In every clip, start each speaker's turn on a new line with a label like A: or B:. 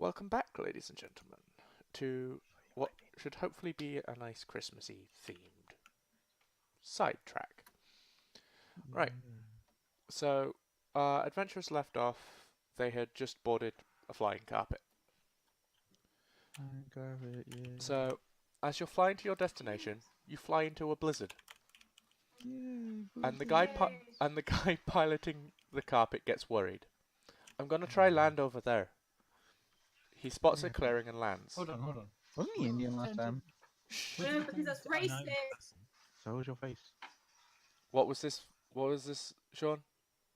A: Welcome back, ladies and gentlemen, to what should hopefully be a nice Christmassy themed sidetrack. Right, so our adventurers left off, they had just boarded a flying carpet. So, as you're flying to your destination, you fly into a blizzard. And the guy piloting the carpet gets worried. I'm gonna try land over there. He spots a clearing and lands.
B: Hold on. Wasn't he Indian last time?
C: No, because that's racist.
B: So was your face.
A: What was this? What was this, Sean?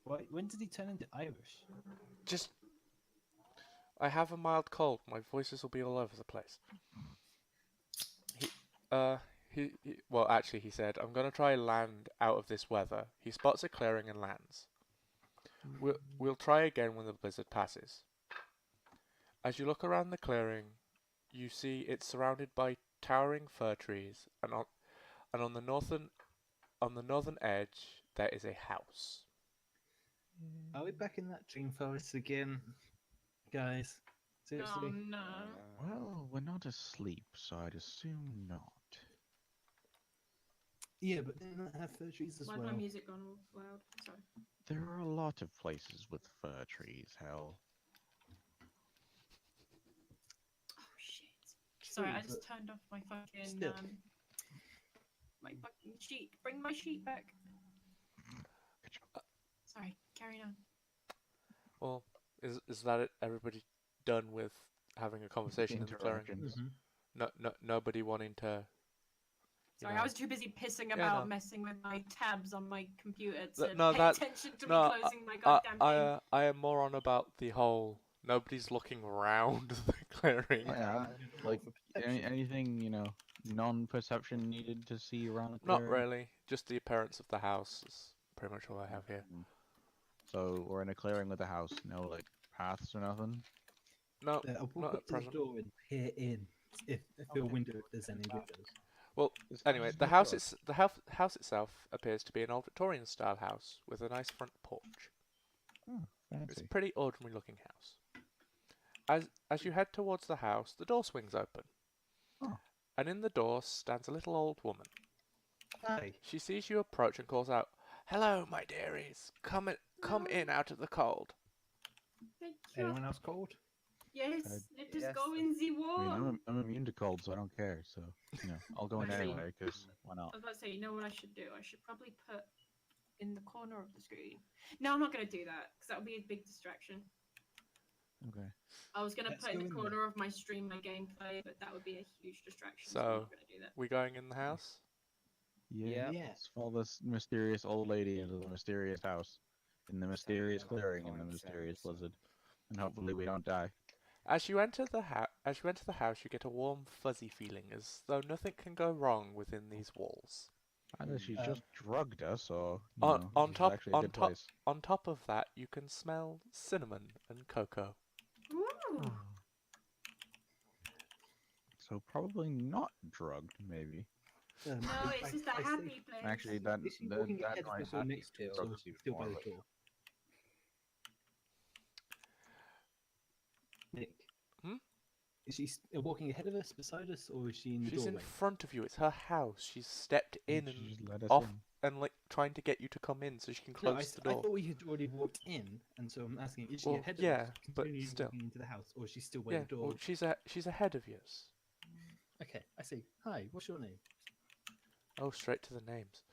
D: When did he turn into Irish?
A: Just, I have a mild cold. My voices will be all over the place. Well, actually, he said, I'm gonna try land out of this weather. He spots a clearing and lands. We'll try again when the blizzard passes. As you look around the clearing, you see it's surrounded by towering fir trees, and on the northern edge there is a house.
D: Are we back in that dream forest again, guys? Seriously?
C: Oh no.
B: Well, we're not asleep, so I'd assume not.
D: Yeah, but didn't that have fir trees as
C: Why's
D: well?
C: my music gone all loud? Sorry.
B: There are a lot of places with fir trees, hell.
C: Oh shit. Sorry, I just turned off my fucking
D: Still.
C: my fucking sheet. Bring my sheet back.
B: Good job.
C: Sorry, carry on.
A: Well, is that it? Everybody done with having a conversation in the clearing?
B: Interactions.
A: Nobody wanting to.
C: Sorry,
A: know.
C: I was too busy pissing
A: Yeah,
C: about
A: no.
C: messing with my tabs on my computer to
A: No,
C: pay
A: that-
C: attention to
A: no,
C: me closing my goddamn thing.
A: I am more on about the whole. Nobody's looking around the clearing.
B: Yeah, like anything, non-perception needed to see around the
A: Not
B: clearing?
A: really. Just the appearance of the house is pretty much all I have here.
B: So we're in a clearing with a house, no like paths or nothing.
A: No,
D: I'll
A: not
D: walk
A: at
D: up to the
A: present.
D: door and peer in if the window, if there's any windows.
A: Well, anyway, the house house itself appears to be an old Victorian style house with a nice front porch. It's a
B: Fancy.
A: pretty ordinary looking house. As you head towards the house, the door swings open.
B: Oh.
A: And in the door stands a little old woman.
D: Hi.
A: She sees you approach and calls out, "Hello, my dearies. Come in out of the cold."
C: Thank you.
D: Anyone else cold?
C: Yes, let us
D: yes.
C: go in the
B: I mean,
C: war.
B: I'm immune to cold, so I don't care. So I'll go in
C: Actually-
B: anyway, because why
C: I
B: not?
C: was about to say, you know what I should do? I should probably put in the corner of the screen. No, I'm not going to do that, because that would be a big distraction.
B: Okay.
C: I was going to
D: Let's
C: put in
D: go
C: the
D: in
C: corner of my stream my gameplay, but that would be a huge distraction, so
A: So-
C: I'm not going to do that.
A: We going in the house?
B: Yeah.
D: Yeah.
B: Let's follow this mysterious old lady into the mysterious house, in the mysterious clearing, in the mysterious blizzard, and hopefully we don't die.
A: As you enter the house, you get a warm, fuzzy feeling, as though nothing can go wrong within these walls.
B: Either she just drugged us, or
A: On
B: this is
A: top-
B: actually a
A: on
B: good
A: top-
B: place.
A: On top of that, you can smell cinnamon and cocoa.
C: Ooh.
B: So probably not drugged, maybe.
C: No, it's just a happy place.
B: Actually, that
D: Is she
B: that,
D: walking
B: that
D: ahead of
B: might
D: us or
B: have
D: next to us, or still by the door? Nick?
A: Hmm?
D: Is she walking ahead of us, beside us, or is she in the
A: She's in
D: doorway?
A: front of you. It's her house. She's stepped in
B: She
A: and
B: just let us
A: off
B: in.
A: and like trying to get you to come in so she can
D: No,
A: close the
D: I
A: door.
D: thought we had already walked in, and so I'm asking, is she
A: Well,
D: ahead of
A: yeah,
D: us,
A: but
D: continuing
A: still.
D: walking into the house, or is she still by
A: Yeah,
D: the door?
A: well, she's ahead of yours.
D: Okay, I see. Hi, what's your name?
A: Oh, straight to the names.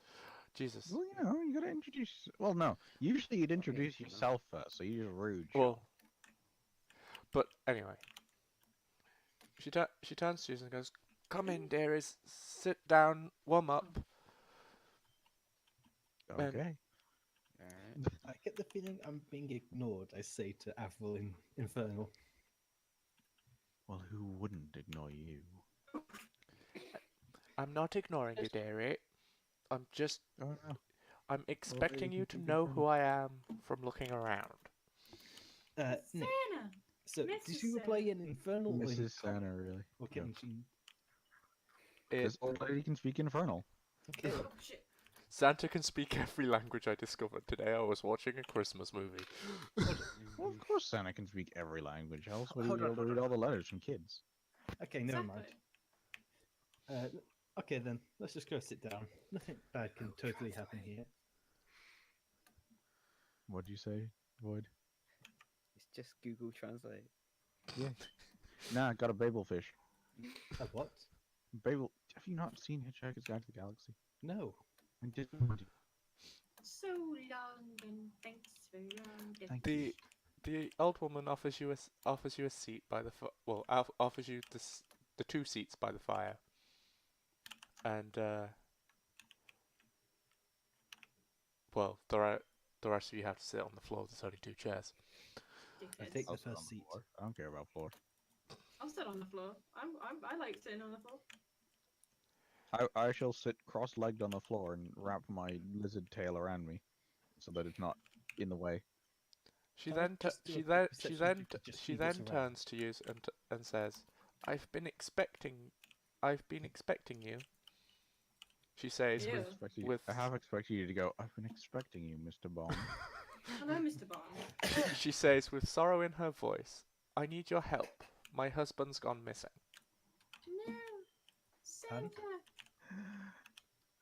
A: Jesus.
B: Well, you gotta introduce. Well, no. Usually you'd introduce yourself first, so you're rude.
A: Well, but anyway, she turns to you and goes, "Come in, dearies. Sit down. Warm up."
B: Sean. Okay.
D: I get the feeling I'm being ignored, I say to Avril in Infernal.
B: Well, who wouldn't ignore you?
A: I'm not ignoring you, dearie. I'm just.
B: Oh no.
A: I'm expecting
B: you
A: you
B: can
A: to
B: keep
A: know
B: your
A: who I am from looking around.
D: Nick,
C: Santa!
D: so did
C: Mrs.
D: she reply in Infernal or in
B: Mrs.
D: Common?
B: Santa, really.
D: Or can
B: No.
D: she...
B: This old lady can speak Infernal.
D: Okay,
C: Oh shit.
A: Santa can speak every language I discovered today. I was watching a Christmas movie.
B: Well, of course Santa can speak every language. Else would he
D: Hold
B: be
D: on,
B: able to
D: hold
B: read
D: on,
B: all the
D: hold on.
B: letters from kids?
D: Okay, never mind.
C: Exactly.
D: Okay then, let's just go sit down. Nothing bad can totally happen here.
B: What'd you say, Void?
E: It's just Google Translate.
B: Yeah. Nah, I got a Babel fish.
D: A what?
B: Babel. Have you not seen Hitchhiker's Guide to the Galaxy?
D: No.
B: I didn't.
C: So long and thanks for long.
B: Thank you.
A: The old woman offers you a seat by the offers you the 2 seats by the fire, and well, the rest of you have to sit on the floor. There's only 2 chairs.
D: I
C: Dickheads.
D: take
B: I'll
D: the
B: sit on
D: first
B: the
D: seat.
B: floor. I don't care about floors.
C: I'll sit on the floor. I like sitting on the floor.
B: I shall sit cross-legged on the floor and wrap my lizard tail around me, so that it's not in the way.
A: She
D: Shall I
A: then
D: just do a quick perception check to just
A: she
D: see what's
A: then
D: around?
A: turns to you and says, I've been expecting you." She says
C: Ew.
A: with
B: I have expected you to go. I've been expecting you, Mr. Bond.
C: Hello, Mr. Bond.
A: she says with sorrow in her voice, "I need your help. My husband's gone missing."
C: No, Santa.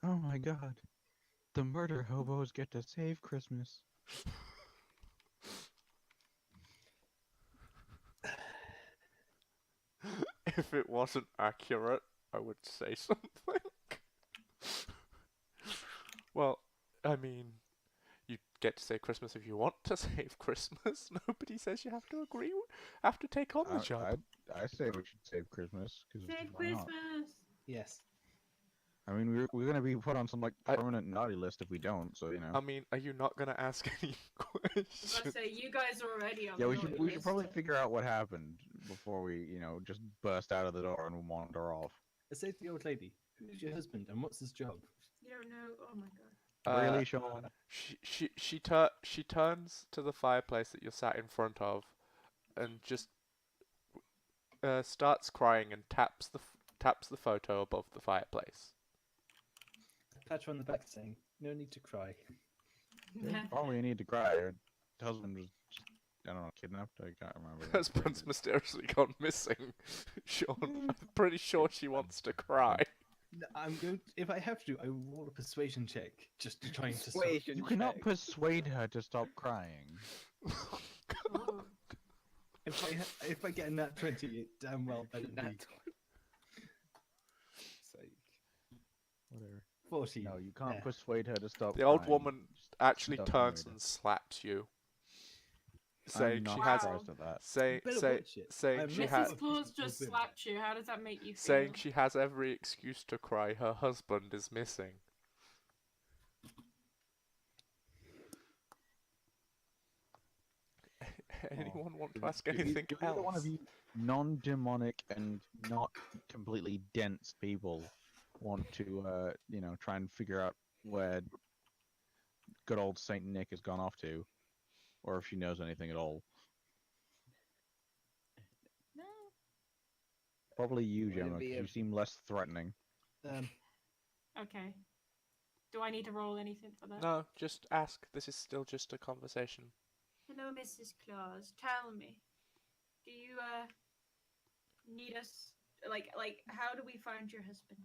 B: Oh my God! The murder hobos get to save Christmas.
A: If it wasn't accurate, I would say something. Well, I mean, you get to save Christmas if you want to save Christmas. Nobody says you have to have to take on the job.
B: I say we should save Christmas because
C: Save
B: why not?
C: Christmas.
D: Yes.
B: I mean, we're gonna be put on some like
A: I-
B: permanent naughty list if we don't. So you know.
A: I mean, are you not gonna ask any
C: I was about to
A: questions?
C: say, you guys are already on
B: Yeah,
C: the
B: we
C: naughty
B: should
C: list.
B: probably figure out what happened before we just burst out of the door and wander off.
D: I say to the old lady, who's your husband and what's his job?
C: You don't know. Oh my god.
B: Really, Sean?
A: She turns to the fireplace that you're sat in front of, and just starts crying and taps the photo above the fireplace.
D: I pat her on the back saying, no need to cry.
B: Probably you need to cry. Her husband was, just, I don't know, kidnapped. I can't remember.
A: Husband's mysteriously gone missing. Sean, I'm pretty sure she wants to cry.
D: No, I'm going. If I have to, I will roll a persuasion check just to try and to stop.
E: Persuasion
B: You cannot
E: check.
B: persuade her to stop crying.
C: Oh.
D: If I get a nat 20, it damn well better be
E: Nat Sake.
B: Whatever.
D: 14.
B: No, you can't
D: Yeah.
B: persuade her to stop.
A: The old
B: crying.
A: woman
B: Just
A: actually
B: don't
A: turns
B: annoy her.
A: and slaps you,
B: I'm
A: saying
B: not
A: she has
B: surprised at that.
D: Better watch it.
A: saying
D: I'm
A: she
D: not
A: has
C: Mrs. Claus just
D: Women.
C: slapped you. How does that make you feel?
A: saying she has every excuse to cry. Her husband is missing. Anyone want to ask anything
B: If either one of
A: else?
B: you non-demonic and not completely dense people want to, try and figure out where good old Saint Nick has gone off to, or if she knows anything at all,
C: No.
B: probably you,
E: Would it
B: Gemma,
E: be
B: because
E: a-
B: you seem less threatening.
C: Okay. Do I need to roll anything for that?
A: No, just ask. This is still just a conversation.
C: Hello, Mrs. Claus. Tell me, do you need us? Like, how do we find your husband?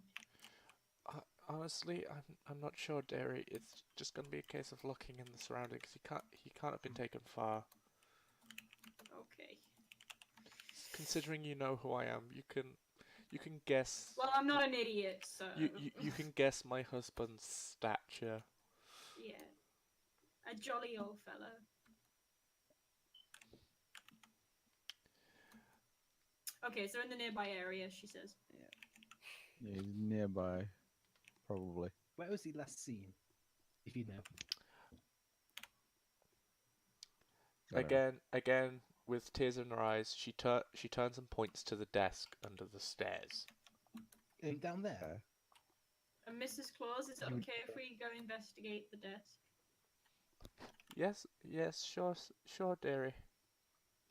A: Honestly, I'm not sure, Derry. It's just gonna be a case of looking in the surroundings. He can't have been taken far.
C: Okay.
A: Considering you know who I am, you can guess.
C: Well, I'm not an idiot, so.
A: You can guess my husband's stature.
C: Yeah. A jolly old fellow. Okay, so in the nearby area, she says.
B: Yeah, he's nearby, probably.
D: Where was he last seen? If you know.
B: Whatever.
A: Again, with tears in her eyes, she turns and points to the desk under the stairs.
D: Down there.
C: And Mrs. Claus, is it okay if we go investigate the desk?
A: Yes, sure, Derry.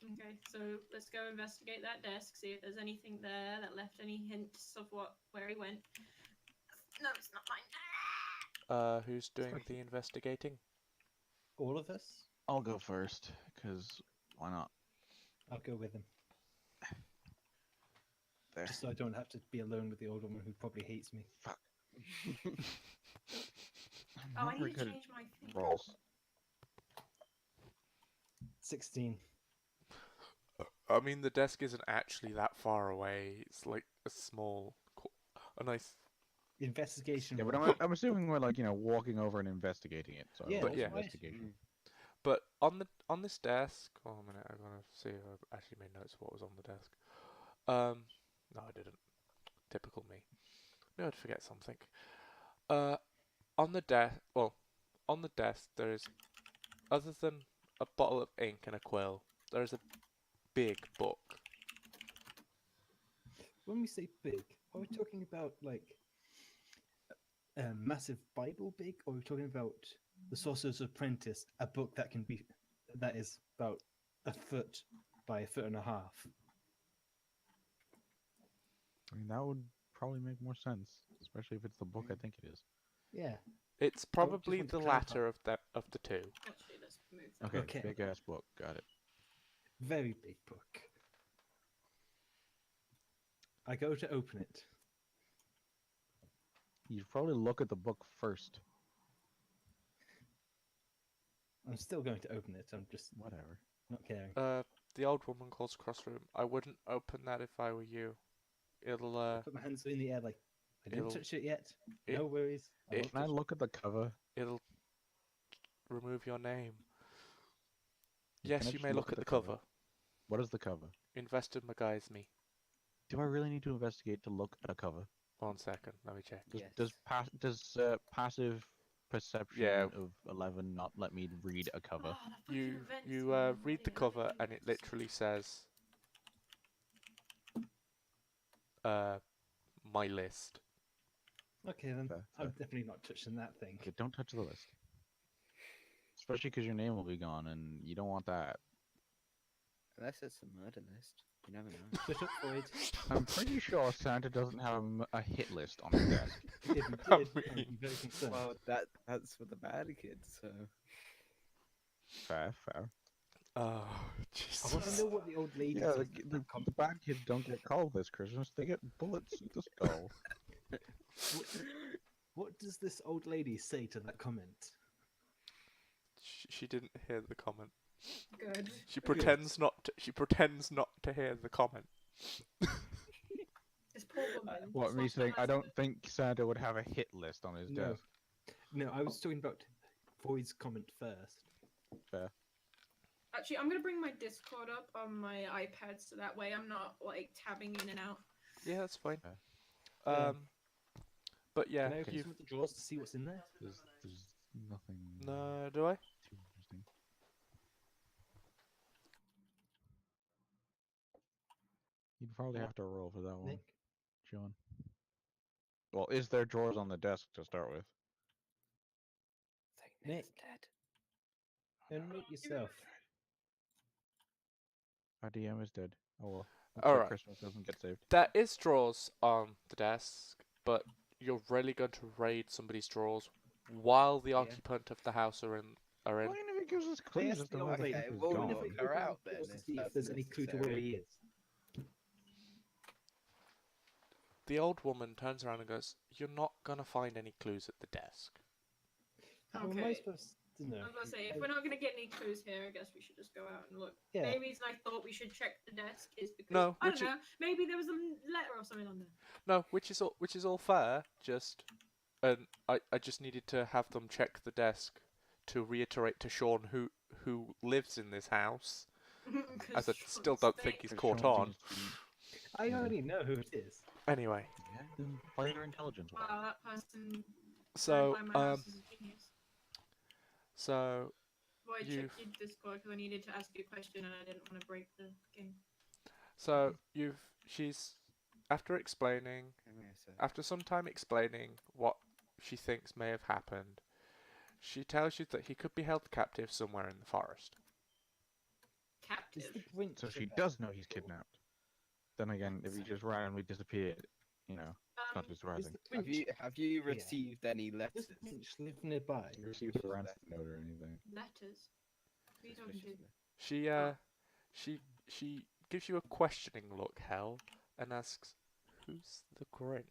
C: Okay, so let's go investigate that desk, see if there's anything there that left any hints of where he went. No, it's not mine.
A: Who's doing the investigating?
D: All of us?
B: I'll go first, because Why not?
D: I'll go with him.
B: There.
D: Just so I don't have to be alone with the old woman who probably hates me.
B: Fuck.
C: Oh, I need to change my thing.
B: rolls.
D: 16.
A: I mean, the desk isn't actually that far away. It's like a small, a nice.
D: Investigation.
B: Yeah, but
D: roll.
B: I'm assuming we're like walking over and investigating it. So
D: Yeah,
B: roll
A: that's
D: right.
B: investigation.
A: But on this desk. Oh, a minute. I'm gonna see if I actually made notes of what was on the desk. No, I didn't. Typical me. No, I'd forget something. On the desk. Well, on the desk there is, other than a bottle of ink and a quill, there is a big book.
D: When we say big, are we talking about like a massive Bible big, or are we talking about The Sorcerer's Apprentice, a book that is about a foot by a foot and a half?
B: I mean, that would probably make more sense, especially if it's the book I think it is.
D: Yeah.
A: It's
D: just
A: probably
D: want to
A: the
D: clarify.
A: latter of the two.
C: Actually, let's move that.
B: Okay,
D: Okay.
B: big ass book. Got it.
D: Very big book. I go to open it.
B: You should probably look at the book first.
D: I'm still going to open it. I'm just
B: Whatever.
D: not caring.
A: The old woman calls across the room. I wouldn't open that if I were you. It'll
D: Put my hands in the air like I didn't
A: it'll-
D: touch it yet.
A: it-
D: No worries. I won't
B: Can I
D: touch it.
B: look at the cover?
A: it'll remove your name.
B: Can
A: Yes,
B: I
A: you
B: just
A: may look at the cover.
B: What is the cover?
A: Invested McGuy's me.
B: Do I really need to investigate to look at a cover?
A: 1 second, let me check.
B: Does passive perception
A: Yeah.
B: of 11 not let me read a cover?
C: Oh, that fucking
A: You
C: event's
A: you
C: going
A: read the
C: on.
A: cover and it literally says my list.
D: Okay, then
B: Fair,
D: I'm
B: fair.
D: definitely not touching that thing.
B: Okay, don't touch the list. Especially because your name will be gone and you don't want that.
E: Unless it's a murder list. You never know.
D: Shut up, Boyd.
B: I'm pretty sure Santa doesn't have a hit list on his desk.
D: If he
A: I
D: did, I'd
A: mean-
D: be very concerned.
E: Well, that's for the bad kids, so.
B: Fair, fair.
A: Oh,
D: I want to
A: Jesus.
D: know what the old lady
B: Yeah,
D: says.
B: the bad kids don't get called this Christmas. They get bullets in the skull.
D: What does this old lady say to that comment?
A: She didn't hear the comment.
C: Good.
A: She pretends not to. She pretends not to hear the comment.
C: This poor woman.
B: What,
C: just
B: me
C: lost her
B: saying I don't
C: husband.
B: think Santa would have a hit list on his
D: No.
B: desk.
D: No, I was talking about Boyd's comment first.
B: Fair.
C: Actually, I'm gonna bring my Discord up on my iPad so that way I'm not like tabbing in and out.
A: Yeah, that's fine.
D: Yeah.
A: But yeah,
D: Can I open
A: you.
D: some of the drawers to see what's in there?
B: There's nothing
A: No, do I?
B: too interesting. You'd probably have to roll for that one,
D: Nick?
B: John. Well, is there drawers on the desk to start with?
D: Nick. Unmute yourself.
B: Our DM is dead. Oh well. Looks
A: All
B: like
A: right.
B: Christmas doesn't get saved.
A: There is drawers on the desk, but you're really going to raid somebody's drawers while the occupant of the house are in.
B: Well, even if it gives us clues
D: ask
B: as to
D: the
B: where
D: old
B: the
D: lady-
B: fuck
E: Okay,
B: is
E: well,
B: gone.
E: look her out then,
D: To
E: if
D: see if
E: that's
D: there's any clue to where
E: necessary.
D: he is.
A: The old woman turns around and goes, "You're not gonna find any clues at the desk."
D: How am I
C: Okay.
D: supposed to know?
C: I was gonna say, if we're not gonna get any clues here, I guess we should just go out and look.
D: Yeah.
C: The main reason I thought we should check the desk is because
A: No,
C: I
A: which
C: don't know, maybe there was a letter or something on there.
A: No, which is all fair. Just, and I just needed to have them check the desk to reiterate to Sean who lives in this house, as I still don't think he's caught on.
D: I already know who it is.
A: Anyway,
B: Yeah, then play your intelligence. roll.
C: Wow, that person
A: so
C: by my house is a genius.
A: so
C: Well, I checked
A: you've
C: your Discord because I needed to ask you a question and I didn't want to break the game.
A: she's after explaining
E: Hang on a sec.
A: after some time explaining what she thinks may have happened, she tells you that he could be held captive somewhere in the forest.
D: Is
C: Captive.
D: the Grinch
B: So she
D: about?
B: does know he's kidnapped. Then again, if he just randomly disappeared, you know, it's not too
D: Is
B: surprising.
D: the
E: Have
D: Grinch,
E: you received any
D: does
E: letters?
D: the Grinch live nearby?
B: You received a ransom note or anything?
C: Letters. What are you talking to?
A: She She gives you a questioning look, Hel, and asks, "Who's the Grinch?"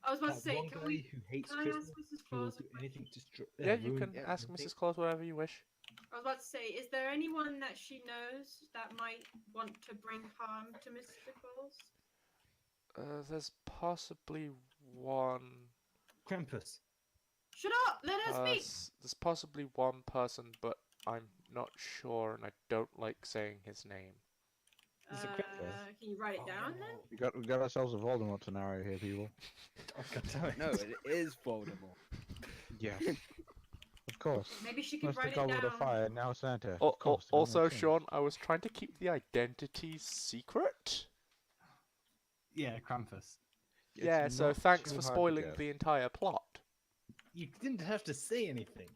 C: I was about to
D: That
C: say,
D: one
C: can
D: guy
C: we?
D: who hates
C: Can I
D: Christmas,
C: ask Mrs.
D: who will
C: Claus a
D: do anything
C: question?
D: to
A: Yeah, you
D: ruin
A: can
E: Yeah.
A: ask
D: everything.
A: Mrs. Claus whatever you wish.
C: I was about to say, is there anyone that she knows that might want to bring harm to Mr. Claus?
A: There's possibly one.
D: Krampus.
C: Shut up! Let her speak.
A: There's possibly one person, but I'm not sure, and I don't like saying his name.
D: Is it Krampus?
C: Can you write it down then?
B: We got ourselves a Voldemort scenario here, people.
D: Oh, God damn it.
E: No, it is Voldemort.
B: Yes. Of course.
C: Maybe she could
B: First the
C: write it
B: Goblet of
C: down.
B: Fire, now Santa. Of course. that
A: Also,
B: makes sense.
A: Sean, I was trying to keep the identity secret.
D: Yeah, Krampus.
B: It's
A: Yeah, so
B: not
A: thanks
B: too
A: for
B: hard to
A: spoiling
B: guess.
A: the entire plot.
D: You didn't have to say anything.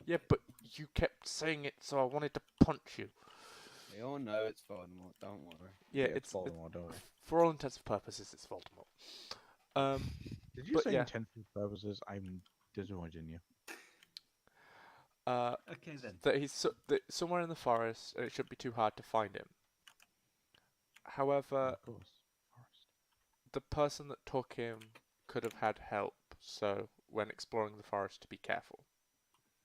A: Yeah, but you kept saying it, so I wanted to punch you.
E: We all know it's Voldemort. Don't worry.
A: Yeah,
B: it's Voldemort, don't we?
A: for all intents and purposes, it's Voldemort.
B: Did you
A: but
B: say
A: yeah.
B: intents and purposes? I'm disappointed in you.
D: Okay then.
A: That he's somewhere in the forest, and it shouldn't be too hard to find him. However,
B: Of course. Forest.
A: the person that took him could have had help, so when exploring the forest, to be careful.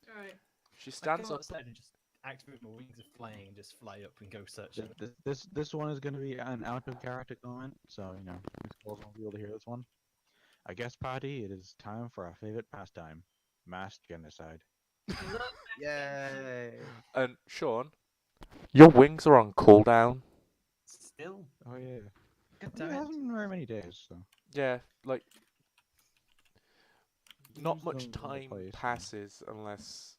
C: Alright.
A: She
D: I
A: stands
D: go
A: up.
D: outside and just activate my wings of flying and just fly up and go searching.
B: This one is going to be an out of character comment, so you know, Miss Claus won't be able to hear this one. I guess, party, it is time for our favorite pastime: mass genocide.
E: Yay!
A: And Sean, your wings are on cooldown.
D: Still?
B: Oh yeah.
D: God
B: It
D: damn it.
B: hasn't been very many days, so.
A: Yeah, like not
B: Use
A: much
B: them in the
A: time
B: place and-
A: passes unless,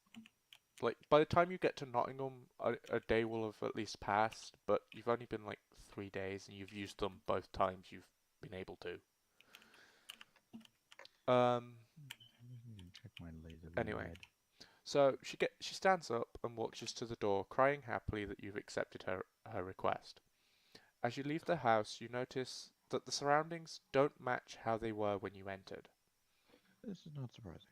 A: like, by the time you get to Nottingham, a day will have at least passed. But you've only been like 3 days, and you've used them both times you've been able to.
B: Check my laser
A: Anyway.
B: red.
A: So she stands up and walks just to the door, crying happily that you've accepted her request. As you leave the house, you notice that the surroundings don't match how they were when you entered.
B: This is not surprising.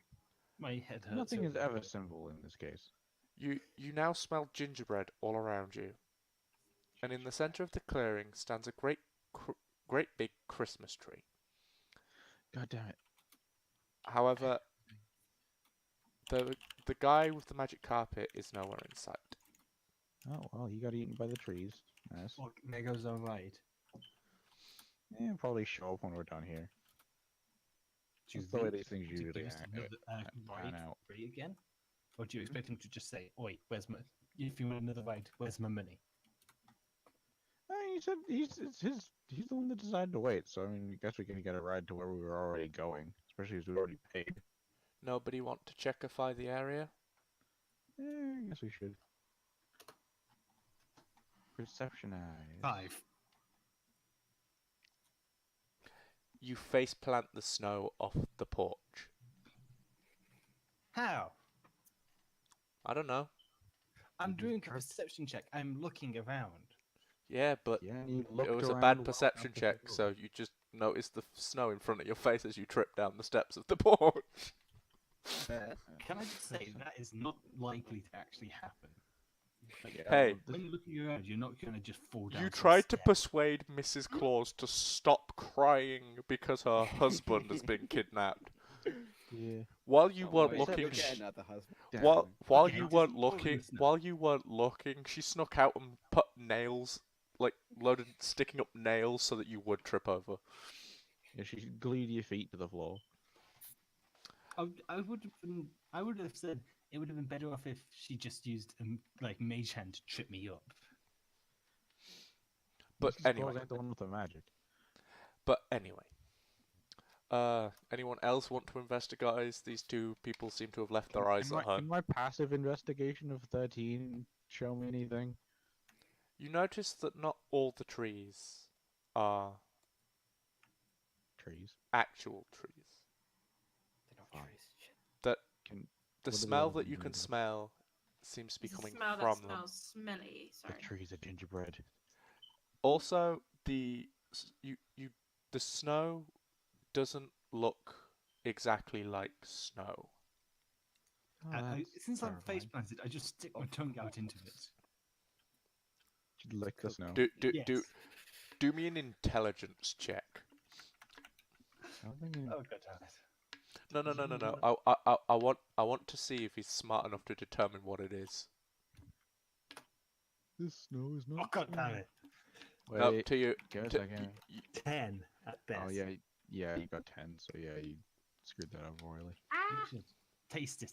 D: My head hurts.
B: Nothing is
D: over
B: ever
D: it.
B: simple in this case.
A: You now smell gingerbread all around you, and in the center of the clearing stands a great big Christmas tree.
B: God damn it.
A: However, the guy with the magic carpet is nowhere in sight.
B: Oh well, he got eaten by the trees. Nice.
D: Well, there goes our ride.
B: Yeah, probably show up when we're done here.
D: Do you
B: That's the way
D: think
B: these things
D: to
B: usually
D: give us another
B: pan
D: ride
B: out.
D: free again? Or do you expect him to just say, "Oi, where's my? If you want another ride, where's my money?"
B: He said he's the one that decided to wait, so I mean, I guess we can get a ride to where we were already going, especially as we already paid.
A: Nobody want to checkify the area?
B: I guess we should. Perceptionize.
D: 5.
A: You face plant the snow off the porch.
D: How?
A: I don't know.
D: I'm doing a perception check. I'm looking around.
A: Yeah, but
B: Yeah, you
A: it
B: looked
A: was a
B: around
A: bad
B: well
A: perception
B: enough to
A: check,
B: look.
A: so you just noticed the snow in front of your face as you trip down the steps of the porch.
D: Can I just say that is not likely to actually happen? Like,
B: Yeah,
A: Hey.
B: well,
D: when you're looking around, you're not going to just fall down.
A: You
D: some
A: tried to
D: step.
A: persuade Mrs. Claus to stop crying because her husband has been kidnapped.
B: yeah.
A: While you
E: Don't
A: weren't
E: worry,
A: looking,
E: you'll get another husband.
B: Damn.
A: while
D: Okay,
A: you
D: just
A: weren't
D: follow
A: looking,
D: the snow.
A: while you weren't looking, she snuck out and put nails, like loaded, sticking up nails so that you would trip over.
B: Yeah, she glued your feet to the floor.
D: I would have said it would have been better off if she just used like mage hand to trip me up.
A: But
B: Mrs.
A: anyway,
B: Claus ain't the one with the magic.
A: Anyone else want to investigate? These two people seem to have left their eyes at
B: Can
A: home.
B: my passive investigation of 13 show me anything?
A: You notice that not all the trees are
B: Trees.
A: actual trees.
E: They're not
B: Fine.
E: trees. Shit.
B: Can
A: The
B: What are the
A: smell
B: other
A: that you
B: ones
A: can
B: made of?
A: smell seems to be
C: It's a
A: coming
C: smell that
A: from them.
C: smells smelly.
B: the
C: Sorry.
B: trees are gingerbread?
A: Also, the snow doesn't look exactly like snow.
B: Oh, that's
D: Since I'm face
B: terrifying.
D: planted, I just stick my tongue out into it.
B: Should lick the snow.
D: Yes.
A: Do me an intelligence check.
B: I'm thinking,
D: Oh god damn it.
A: No. I want to see if he's smart enough to determine what it is.
B: this snow is
D: Oh
B: not.
D: god damn it.
B: Wait,
A: No, to you.
B: give me a
A: to-
B: second.
D: 10 at best.
B: Oh yeah, you got 10. So yeah, you screwed that up royally.
C: Ah!
D: You should taste it.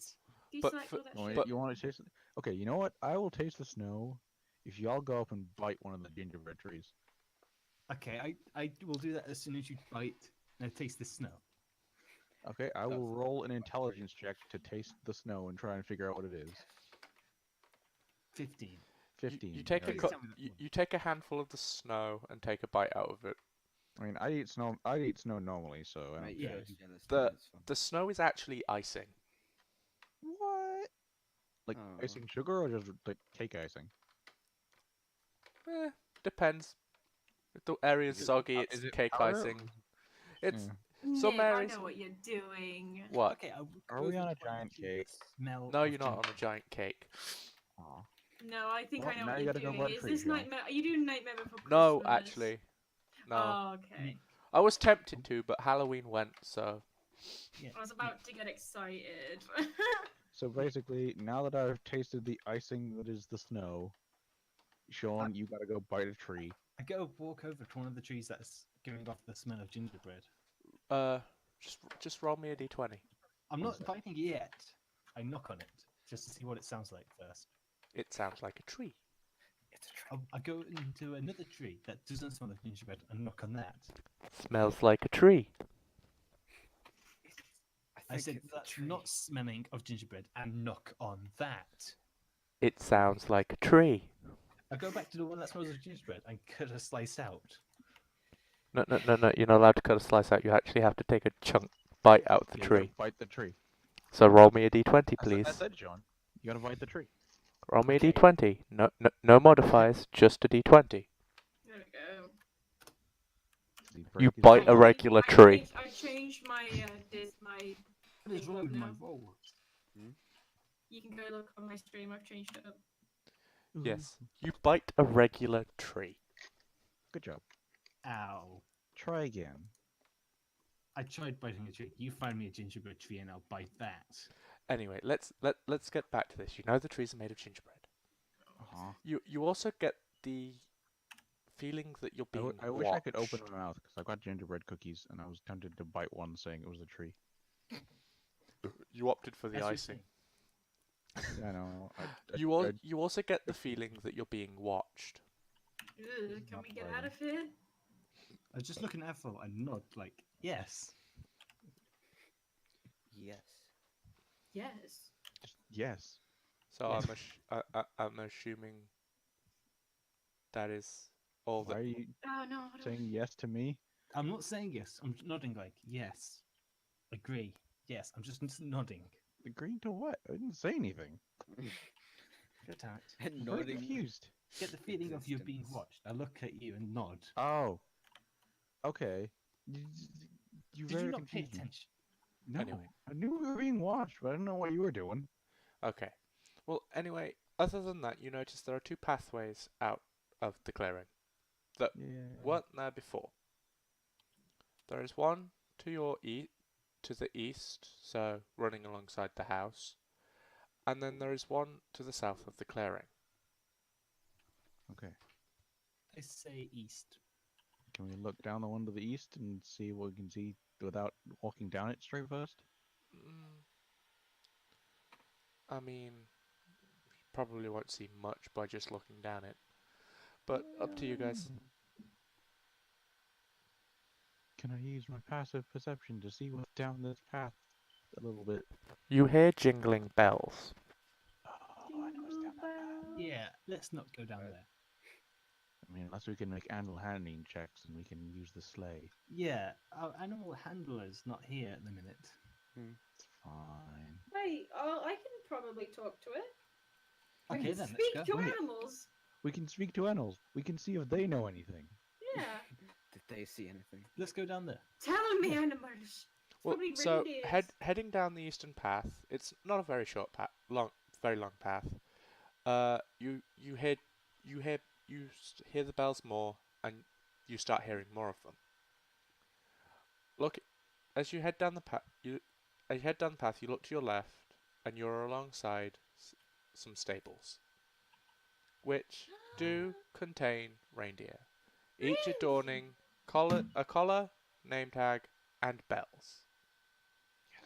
A: But
C: Dislike
A: for-
C: all that
B: Oh,
C: shit.
A: But-
B: you want to taste it? Okay, you know what? I will taste the snow if y'all go up and bite one of the gingerbread trees.
D: Okay, I will do that as soon as you bite. Now taste the snow.
B: Okay, I will roll an intelligence check to taste the snow and try and figure out what it is.
D: 15.
B: 15.
A: You take a
D: Please
B: right.
D: tell me that one.
A: you take a handful of the snow and take a bite out of it.
B: I mean, I eat snow. I eat snow normally, so I don't
E: Right,
B: care.
E: yeah, that's
A: The-
E: fine, that's fine.
A: The snow is actually icing.
B: What? Like
E: Oh.
B: icing sugar or just like cake icing?
A: Depends. If the area's
B: Is it-
A: soggy,
B: is
A: it's
B: it
A: cake
B: powder or-
A: icing. It's
B: Yeah.
A: some
C: Nick, I
A: areas-
C: know what you're doing.
A: what?
D: Okay,
B: Are we on a giant cake?
D: Smell
A: No,
D: of
A: you're not on a
D: ginger.
A: giant cake.
B: Aw.
C: No, I think
B: Well,
C: I know
B: now
C: what
B: you
C: you're
B: gotta go
C: doing.
B: buy a
C: Is
B: tree,
C: this
B: John.
C: Nightmare? Are you doing Nightmare Before Christmas?
A: No, actually. No.
C: Oh, okay.
D: Nick,
A: I was tempted to, but Halloween went, so.
D: yeah.
C: I was about to get excited.
B: So basically, now that I've tasted the icing that is the snow, Sean, you gotta go bite a tree.
D: I go walk over to one of the trees that's giving off the smell of gingerbread.
A: Just roll me a d20.
D: I'm
B: One
D: not
B: sec.
D: biting it yet. I knock on it just to see what it sounds like first.
A: It sounds like a tree.
E: It's a trap.
D: I go into another tree that doesn't smell of gingerbread and knock on that.
A: Smells like a tree.
D: I
E: think
D: said
E: it's a
D: that's
E: tree.
D: not smelling of gingerbread and knock on that.
A: It sounds like a tree.
D: I go back to the one that smells of gingerbread and cut a slice out.
A: No. You're not allowed to cut a slice out. You actually have to take a chunk bite out of the
B: Yeah, you gotta
A: tree.
B: bite the tree.
A: So roll me a d20,
B: I
A: please.
B: said, Sean. You gotta bite the tree.
A: Roll me a
D: Okay.
A: d20. No modifiers, just a d20.
C: There we go.
B: You
A: You
B: break his
A: bite
B: leg.
A: a regular tree.
C: I changed my my.
D: What is
C: thing
D: wrong
C: up
D: with my
C: now.
D: roll?
C: You can go look on my stream. I've changed it up.
A: Yes. You bite a regular tree.
B: Good job.
D: Ow.
B: Try again.
D: I tried biting a tree. You find me a gingerbread tree and I'll bite that.
A: Anyway, let's get back to this. You know the trees are made of gingerbread.
B: Uh-huh.
A: You also get the feeling that you're being
B: I wish I could open
A: watched.
B: my mouth because I got gingerbread cookies and I was tempted to bite one saying it was a tree.
A: You opted for the
D: As you
A: icing.
D: say.
B: Yeah, I know.
A: You also get the feeling that you're being watched.
C: Ugh, can
B: not
C: we get
B: biting.
C: out of here?
D: I was just looking at Ethel and nod like, yes.
E: Yes.
C: Yes.
B: Yes.
A: So
D: Yes.
A: I'm assuming that is all
B: Why
A: that.
B: are you
C: Oh no. I don't-
B: saying yes to me?
D: I'm not saying yes. I'm nodding like, yes. Agree. Yes. I'm just nodding.
B: Agreeing to what? I didn't say anything.
D: Good at.
E: And
B: I'm very
E: nodding.
B: confused.
D: Get the feeling of you being
E: Existence.
D: watched. I look at you and nod.
B: Oh. Okay. You
D: Did
B: very
D: you not pay
B: confused me.
D: attention?
B: No.
A: Anyway.
B: I knew we were being watched, but I didn't know what you were doing.
A: Okay. Well, anyway, other than that, you notice there are two pathways out of the clearing that
B: Yeah.
A: weren't there before. There is one to your to the east, so running alongside the house, and then there is one to the south of the clearing.
B: Okay.
D: I say east.
B: Can we look down the one to the east and see what we can see without walking down it straight first?
A: I mean, you probably won't see much by just looking down it, but up to you guys.
B: Can I use my passive perception to see what's down this path a little bit?
A: You hear jingling bells.
B: Oh, I know what's down that path.
D: Yeah, let's not go down there.
B: I mean, unless we can make animal handling checks and we can use the sleigh.
D: Yeah, our animal handler's not here at the minute.
B: It's fine.
C: Wait, I can probably talk to it. I
D: Okay,
C: can
D: then
C: speak
D: let's
C: to
D: go.
B: Wait.
C: animals.
B: We can speak to animals. We can see if they know anything.
C: Yeah.
E: Did they see anything?
D: Let's go down there.
C: Tell me, animals.
A: Well,
C: Probably
A: so
C: reindeers.
A: heading down the eastern path. It's not a very short path, very long path. You hear you hear the bells more, and you start hearing more of them. Look, as you head down the path, you look to your left, and you're alongside some stables, which do contain reindeer, each adorning a collar, name tag, and bells.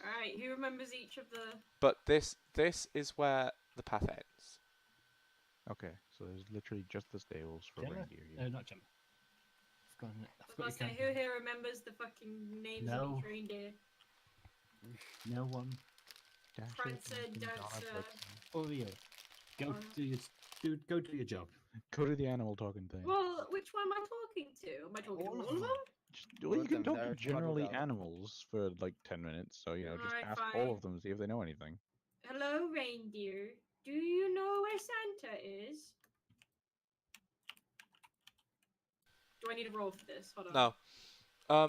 C: Alright, who remembers each of the...
A: But this is where the path ends.
B: Okay, so there's literally just the stables for
D: Gemma?
B: reindeer
D: No,
B: here.
D: not Gemma.
C: I was about to say, who here remembers the fucking names of
D: No.
C: each reindeer?
D: No one.
B: Dasher,
C: Prancer,
B: Vixen, Donner,
C: Dancer.
B: Blitzen.
D: Oreo. Go
C: Um,
D: go do your job.
B: Go to the animal talking thing.
C: Well, which one am I talking to? Am I talking
D: All
C: to
D: of
C: all of
D: them.
C: them?
B: Well,
E: All
B: you
E: of
B: can
E: them,
B: talk
E: they're
B: to
E: a cuddle
B: generally
E: dog.
B: animals for like 10 minutes, so just
C: Alright,
B: ask
C: fine.
B: all of them, see if they know anything.
C: Hello, reindeer. Do you know where Santa is? Do I need a roll for this? Hold on.
A: No.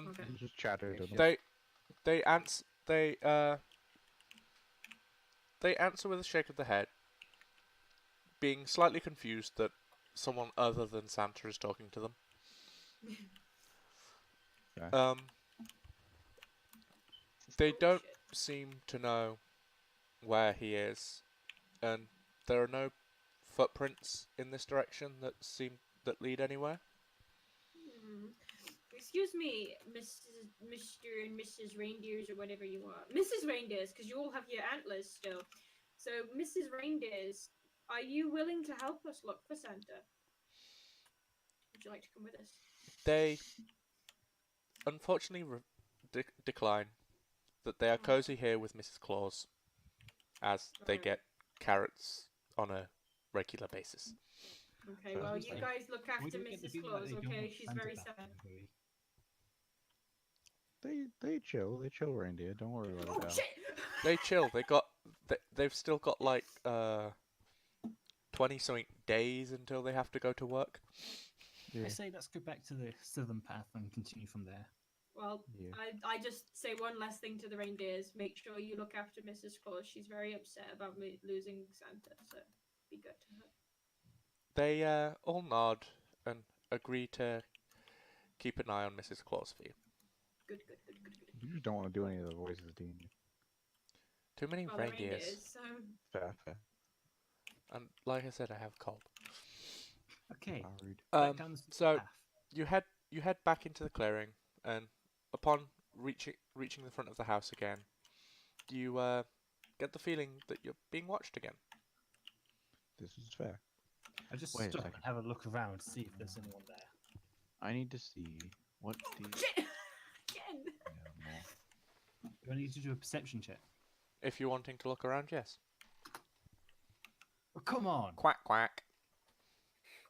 C: Okay.
B: You just chatter to them.
A: They answer with a shake of the head, being slightly confused that someone other than Santa is talking to them.
B: Okay.
A: They
C: Oh,
A: don't
C: shit.
A: seem to know where he is, and there are no footprints in this direction that lead anywhere.
C: Excuse me, Mr. and Mrs. Reindeers or whatever you are. Mrs. Reindeers, because you all have your antlers still. So, Mrs. Reindeers, are you willing to help us look for Santa? Would you like to come with us?
A: They unfortunately decline. That they are cozy here with Mrs. Claus, as they
C: Alright.
A: get carrots on a regular basis.
C: Okay,
B: So-
C: well, you guys look
D: We
C: after
D: don't get the
C: Mrs.
D: feeling
C: Claus,
D: that they don't
C: okay?
D: want
C: She's
D: Santa
C: very
D: back
C: sad.
D: there, do we?
B: They chill reindeer. Don't worry about
C: Oh,
B: it. Al.
C: shit!
A: They chill. They've still got like 20-something days until they have to go to work.
B: Yeah.
D: I say let's go back to the southern path and continue from there.
C: Well,
B: Yeah.
C: I just say one last thing to the reindeers. Make sure you look after Mrs. Claus. She's very upset about me losing Santa, so be good to her.
A: They all nod and agree to keep an eye on Mrs. Claus for you.
C: Good.
B: You just don't want to do any of the voices, do you?
A: Too many
C: Well, the
A: reindeers.
C: so...
B: Fair.
A: And like I said, I have a cold.
D: Okay.
B: How rude.
D: Back down the
A: so-
D: path.
A: You head back into the clearing, and upon reaching the front of the house again, you get the feeling that you're being watched again.
B: This is fair.
D: I just
B: Wait a
D: stop
B: second.
D: and have a look around, see if there's anyone there.
B: I need to see what the.
C: Shit! Again!
D: Do I need to do a perception check?
A: If you're wanting to look around, yes.
D: Oh, come on!
A: Quack quack.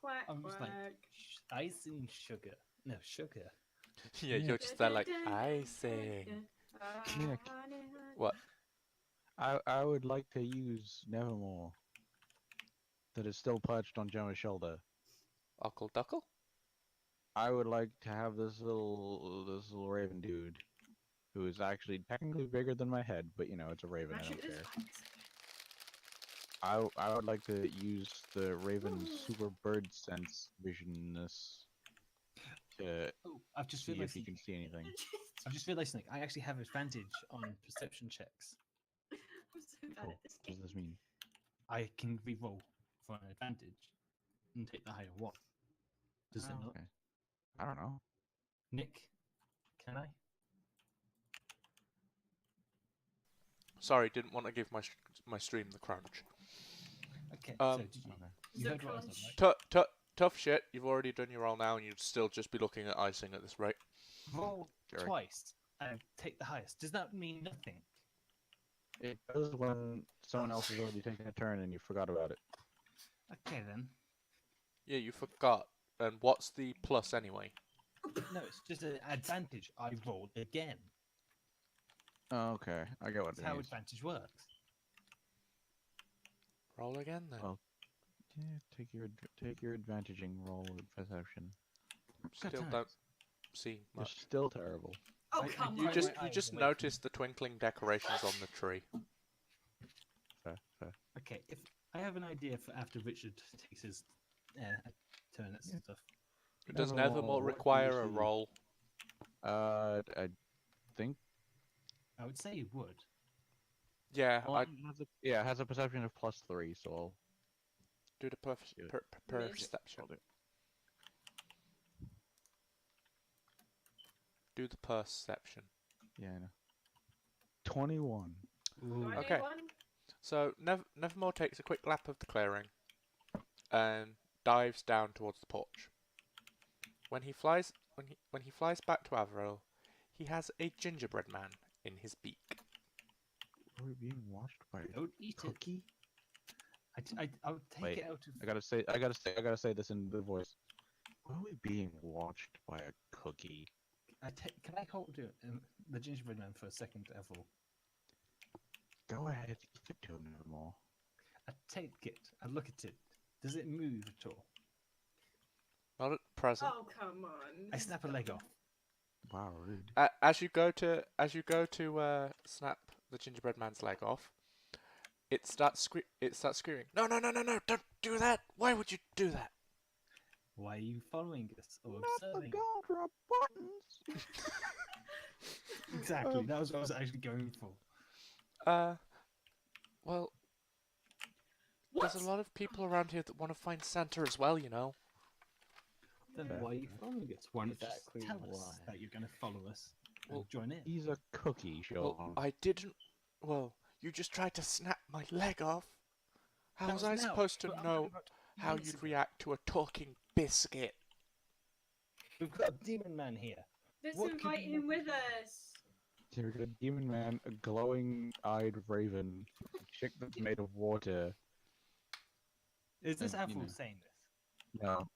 C: Quack,
D: I'm just
C: quack.
D: like, icing sugar. No, sugar.
A: Yeah, you're just there like, I sing.
B: Nick.
A: What?
B: I would like to use Nevermore. That is still perched on Gemma's shoulder.
A: Uckle duckle?
B: I would like to have this little raven dude, who is actually technically bigger than my head, but you know it's a raven. I don't care. I would like to use the raven's super bird sense visionness to
D: Oh, I've just
B: see if
D: realised.
B: he can see anything.
D: I've just realised something. I actually have advantage on perception checks.
C: I'm so bad
B: Cool.
C: at this
B: What
C: game.
B: does this mean?
D: I can re-roll for an advantage and take the higher one. Does it
B: Oh,
D: not?
B: okay. I don't know.
D: Nick, can I?
A: Sorry, didn't want to give my stream the crunch.
D: Okay.
A: Um,
D: so did you?
B: Okay.
D: You
C: The
D: heard what I said,
C: crunch.
D: right?
A: Tough shit. You've already done your roll now, and you'd still just be looking at icing at this rate.
D: Roll
B: Sorry.
D: twice and take the highest. Does that mean nothing?
B: It does when someone else has already taken a turn and you forgot about it.
D: Okay then.
A: Yeah, you forgot. And what's the plus anyway?
D: No, it's just an advantage. I rolled again.
B: Oh, okay. I get what
D: That's
B: it
D: how
B: means.
D: advantage works.
A: Roll again then.
B: Well, yeah, take your advantaging roll with perception.
D: Good
A: Still
D: times.
A: don't see
B: You're
A: much.
B: still terrible.
C: Oh,
D: I-
C: come
A: You
C: on.
A: just
D: my
A: you
D: eyes
A: just
D: away from
A: noticed the twinkling decorations on the tree.
B: Fair.
D: Okay, if I have an idea for after Richard takes his turn and
B: Yeah.
D: stuff.
A: Does
B: Nevermore,
A: Nevermore
B: what do you
A: require a
B: see?
A: roll?
B: I think.
D: I would say it would.
A: Yeah,
B: Well,
A: I
B: it has a perception of +3, so I'll
A: do the
B: do it.
A: perception.
B: I'll do it.
A: Do the perception.
B: Yeah, I know. 21.
D: Ooh.
A: Okay. So Nevermore takes a quick lap of the clearing and dives down towards the porch. When he flies back to Avril, he has a gingerbread man in his beak.
B: Are we being watched by a
D: Don't eat
B: cookie?
D: it. I would take
B: Wait,
D: it out of.
B: I gotta say this in the voice. Are we being watched by a cookie?
D: Can I hold the gingerbread man for a second, Ethel?
B: Go ahead, give it to him, Nevermore.
D: I take it. I look at it. Does it move at all?
A: Not at present.
C: Oh, come on.
D: I snap a leg off.
B: Wow, rude.
A: As you go to snap the gingerbread man's leg off, it starts screaming. No! Don't do that! Why would you do that?
D: Why are you following us or
B: Not
D: observing?
B: the god drop buttons.
D: Exactly. That was what I was actually going for.
A: Well,
C: What?
A: there's a lot of people around here that want to find Santa as well, you know.
D: Then
B: Fair.
D: why are you following us? Why not just
E: Exactly
D: tell us
E: why.
D: that you're going to follow us and
A: Well-
D: join in?
B: He's a cookie, Sean.
A: Well, I didn't. Well, you just tried to snap my leg off. How
D: That
A: was
D: was
A: I
D: now,
A: supposed to
D: but I'm
A: know
D: talking about
A: how
D: minutes
A: you'd
D: ago.
A: react to a talking biscuit?
D: We've got a demon man here.
C: Let's
D: What could
C: invite
D: you
C: him
D: want?
C: with us.
B: You've got a demon man, a glowing-eyed raven, a chick that's made of water.
D: Is this
B: And, you
D: Avril
B: know.
D: saying this?
B: No,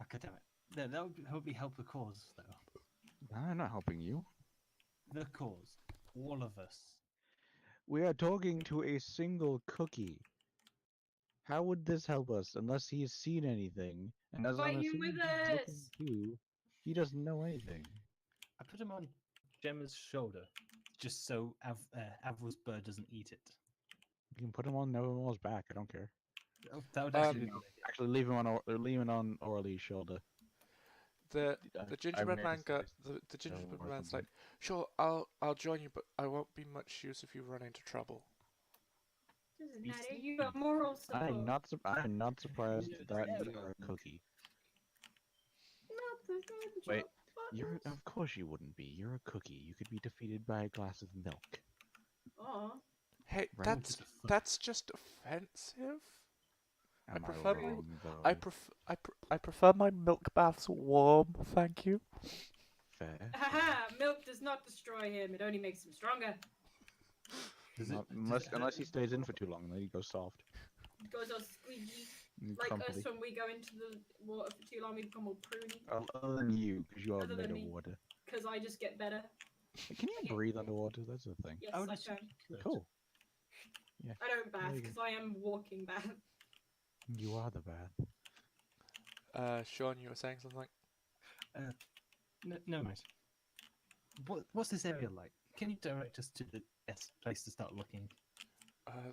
D: Okay, damn it. That would hopefully help the cause, though.
B: I'm not helping you.
D: The cause. All of us.
B: We are talking to a single cookie. How would this help us unless he's seen anything? And as
C: Invite
B: I'm
C: him
B: assuming
C: with
B: he's looking
C: us.
B: too, he doesn't know anything.
D: I put him on Gemma's shoulder, just so Avril's bird doesn't eat it.
B: You can put him on Nevermore's back. I don't care.
D: Oh, that would
A: Um,
D: actually be a good idea.
B: Actually, leave him on Orly's shoulder.
A: The
B: I
A: gingerbread
B: made
A: man
B: this
A: got
B: list.
A: the gingerbread
B: or
A: man's
B: something.
A: like, sure, I'll join you, but I won't be much use if you run into trouble.
C: Doesn't
D: Be
C: matter.
D: sneaky.
C: You got moral support.
B: I'm not surprised
D: Yeah,
B: that
D: yeah,
B: you're a
E: yeah.
B: cookie.
C: Not the good
B: Wait,
C: job,
B: You're
C: buttons.
B: of course you wouldn't be. You're a cookie. You could be defeated by a glass of milk.
C: Aw.
A: Hey,
B: Right.
A: that's just offensive.
B: Am I
A: prefer-
B: wrong, though?
A: I prefer my milk baths warm, thank you.
B: Fair.
C: Haha, milk does not destroy him, it only makes him stronger.
B: Unless he stays in for too long, then he goes soft
C: It goes all squeaky.
B: and
C: Like
B: crumply.
C: us when we go into the water for too long, we become all pruny.
B: Other than you, because you are
C: Other
B: made
C: than
B: of
C: me.
B: water.
C: Because I just get better.
B: Can you
C: Okay.
B: breathe underwater? That's the thing.
C: Yes,
D: I would
C: I
D: assume
C: can.
D: you could.
B: Cool.
C: I don't bath
B: There you go.
C: because I am walking bath.
B: You are the bath.
A: Sean, you were saying something?
D: No, mate. What's this area like? Can you direct us to the best place to start looking?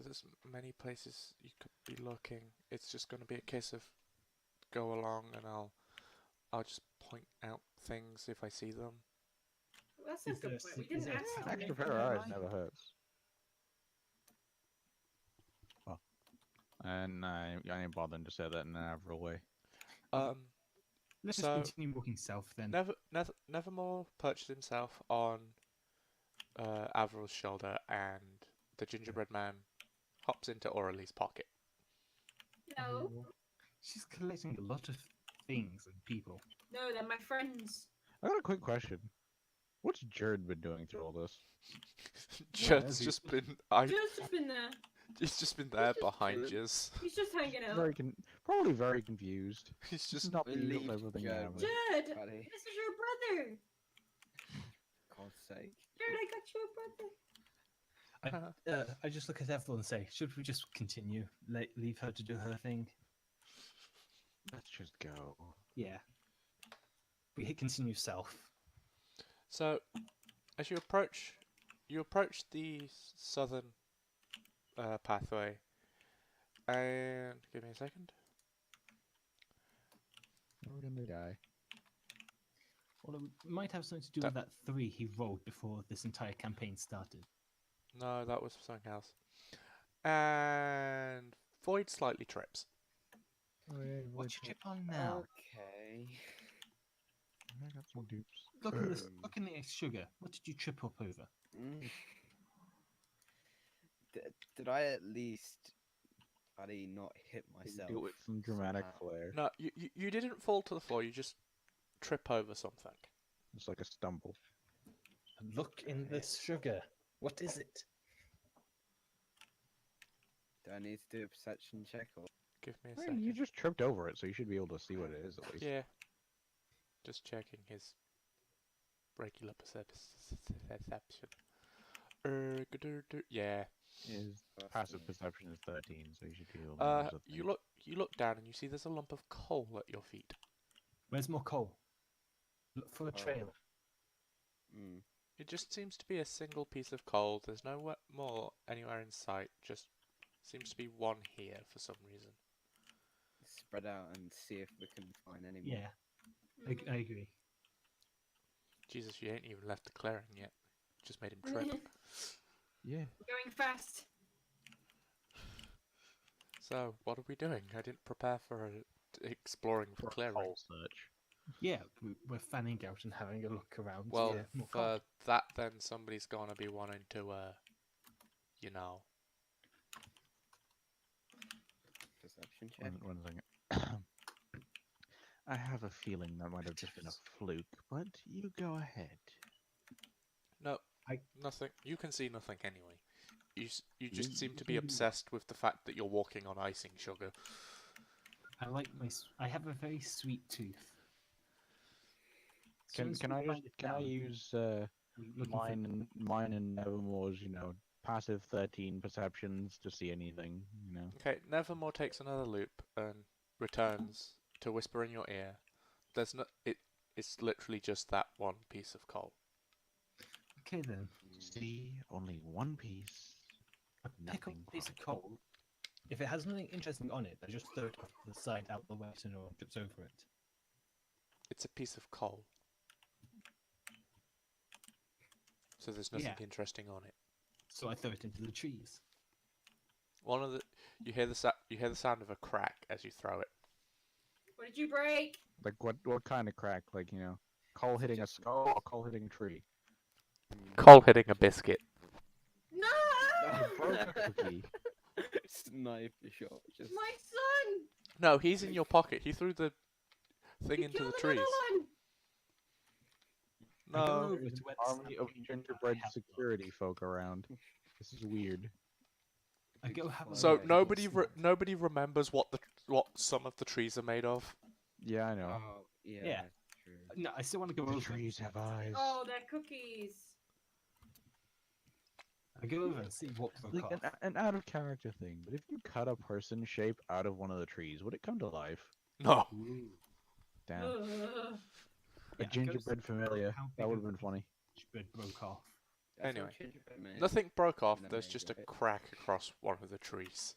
A: There's many places you could be looking. It's just going to be a case of go along and I'll just point out things if I see them.
C: Well, that's a
D: Is
C: good
D: there
C: point.
D: a
C: We
D: se-
C: didn't
D: is there a
C: ask
D: secret
C: him
B: Extra
C: if he
B: pair of
C: had
B: eyes
C: one.
B: never hurts. Well, and I ain't bothering to say that in an Avril way.
D: Let's
A: So-
D: just continue walking south then.
A: Nevermore perched himself on Avril's shoulder, and the gingerbread man hops into Aurelie's pocket.
C: No,
D: She's collecting a lot of things and people.
C: no, they're my friends.
B: I got a quick question. What's Jurd been doing through all this?
A: Jurd's
D: he-
A: just been
C: Just been there.
A: he's just been there
E: just
A: behind
E: chilling.
A: yous.
C: He's just hanging out.
B: Probably very confused.
A: He's just
B: not
E: We
B: being
E: leave
B: everything
E: Jurd
B: now.
E: with-
C: Jurd,
E: Buddy,
C: this is your brother.
E: God's sake.
C: Jurd, I got you a brother.
D: I just look at Ethel and say, should we just continue? Leave her to do her thing?
B: Let's just go.
D: Yeah. We hit continue south.
A: so. As you approach the southern pathway, and give me a second.
B: Or can they die?
D: Well, it might have something to do with that 3 he rolled before this entire campaign started.
A: No, that was something else. And Void slightly trips.
B: Oh, yeah,
D: What's your chip on now?
E: Okay.
B: I got some dupes.
D: Look in this. Look in the sugar. What did you trip up over?
E: Mm. Did I at least bloody not hit myself?
B: Do it with some dramatic
E: somehow?
B: flair.
A: No, you didn't fall to the floor. You just trip over something.
B: It's like a stumble.
D: Look in this sugar. What is it?
E: Do I need to do a perception check or?
A: Give me a
B: Well,
A: second.
B: you just tripped over it, so you should be able to see what it is at least.
A: Yeah. Just checking his regular perception. Yeah.
B: His passive perception is 13, so you should be able to notice a
A: You
B: thing.
A: look down and you see there's a lump of coal at your feet.
D: Where's more coal? Look for a trail.
E: Mm.
A: It just seems to be a single piece of coal. There's no more anywhere in sight. Just seems to be one here for some reason.
E: Spread out and see if we can find any more.
D: Yeah, I agree.
A: Jesus, you ain't even left the clearing yet. Just made him trip.
B: Yeah.
C: Going fast.
A: So, what are we doing? I didn't prepare for exploring for clearing.
B: Coal search.
D: Yeah, we're fanning out and having a look around.
A: Well,
D: Yeah, more coal.
A: for that then somebody's gonna be wanting to, you know.
E: Perception check.
B: One second. I have a feeling that might have just been a fluke, but you go ahead.
A: No,
D: I-
A: nothing. You can see nothing anyway. You just
B: You-
A: seem
B: you
A: to be
B: can do-
A: obsessed with the fact that you're walking on icing sugar.
D: I have a very sweet tooth.
B: Can I use mine and Nevermore's, passive 13 perceptions to see anything,
A: Okay, Nevermore takes another loop and returns to whisper in your ear. There's no. It's literally just that one piece of coal.
D: Okay then.
B: See, only one piece.
D: I pick up
B: Nothing
D: a piece of
B: quite.
D: coal. If it has nothing interesting on it, I just throw it off to the side out the way so no one trips over it.
A: It's a piece of coal. So there's nothing
D: Yeah.
A: interesting on it.
D: So I throw it into the trees.
A: You hear the sound of a crack as you throw it.
C: What did you break?
B: Like what kind of crack? Like, coal hitting a skull or coal hitting a tree?
A: Coal hitting a biscuit.
C: No!
B: Broke a cookie.
E: Sniper shot. Just...
C: My son!
A: No, he's in your pocket. He threw the thing
C: You
A: into the
C: killed
A: trees.
C: another one!
D: I go
A: No.
D: over to where the
B: Army of
D: stampede
B: gingerbread
D: have
B: security folk around. This is weird.
D: I go have a
A: So
D: look at
A: nobody
D: what's not.
A: nobody remembers what some of the trees are made of.
B: Yeah, I know.
E: Oh, yeah.
D: Yeah.
E: That's true.
D: No, I still want to go
B: The
D: over.
B: trees have eyes.
C: Oh, they're cookies.
D: I go over and see what broke
B: Like
D: off.
B: an out of character thing, but if you cut a person shape out of one of the trees, would it come to life?
A: No.
D: Ooh.
B: Damn.
C: Ugh.
B: A
D: Yeah, I go
B: gingerbread familiar.
D: how big
B: That would
D: of
B: have been funny.
D: Spread broke off.
E: That's
A: Anyway,
E: what gingerbread man.
A: Nothing broke off.
E: No,
A: There's
E: mate,
A: just a
E: right.
A: crack across one of the trees.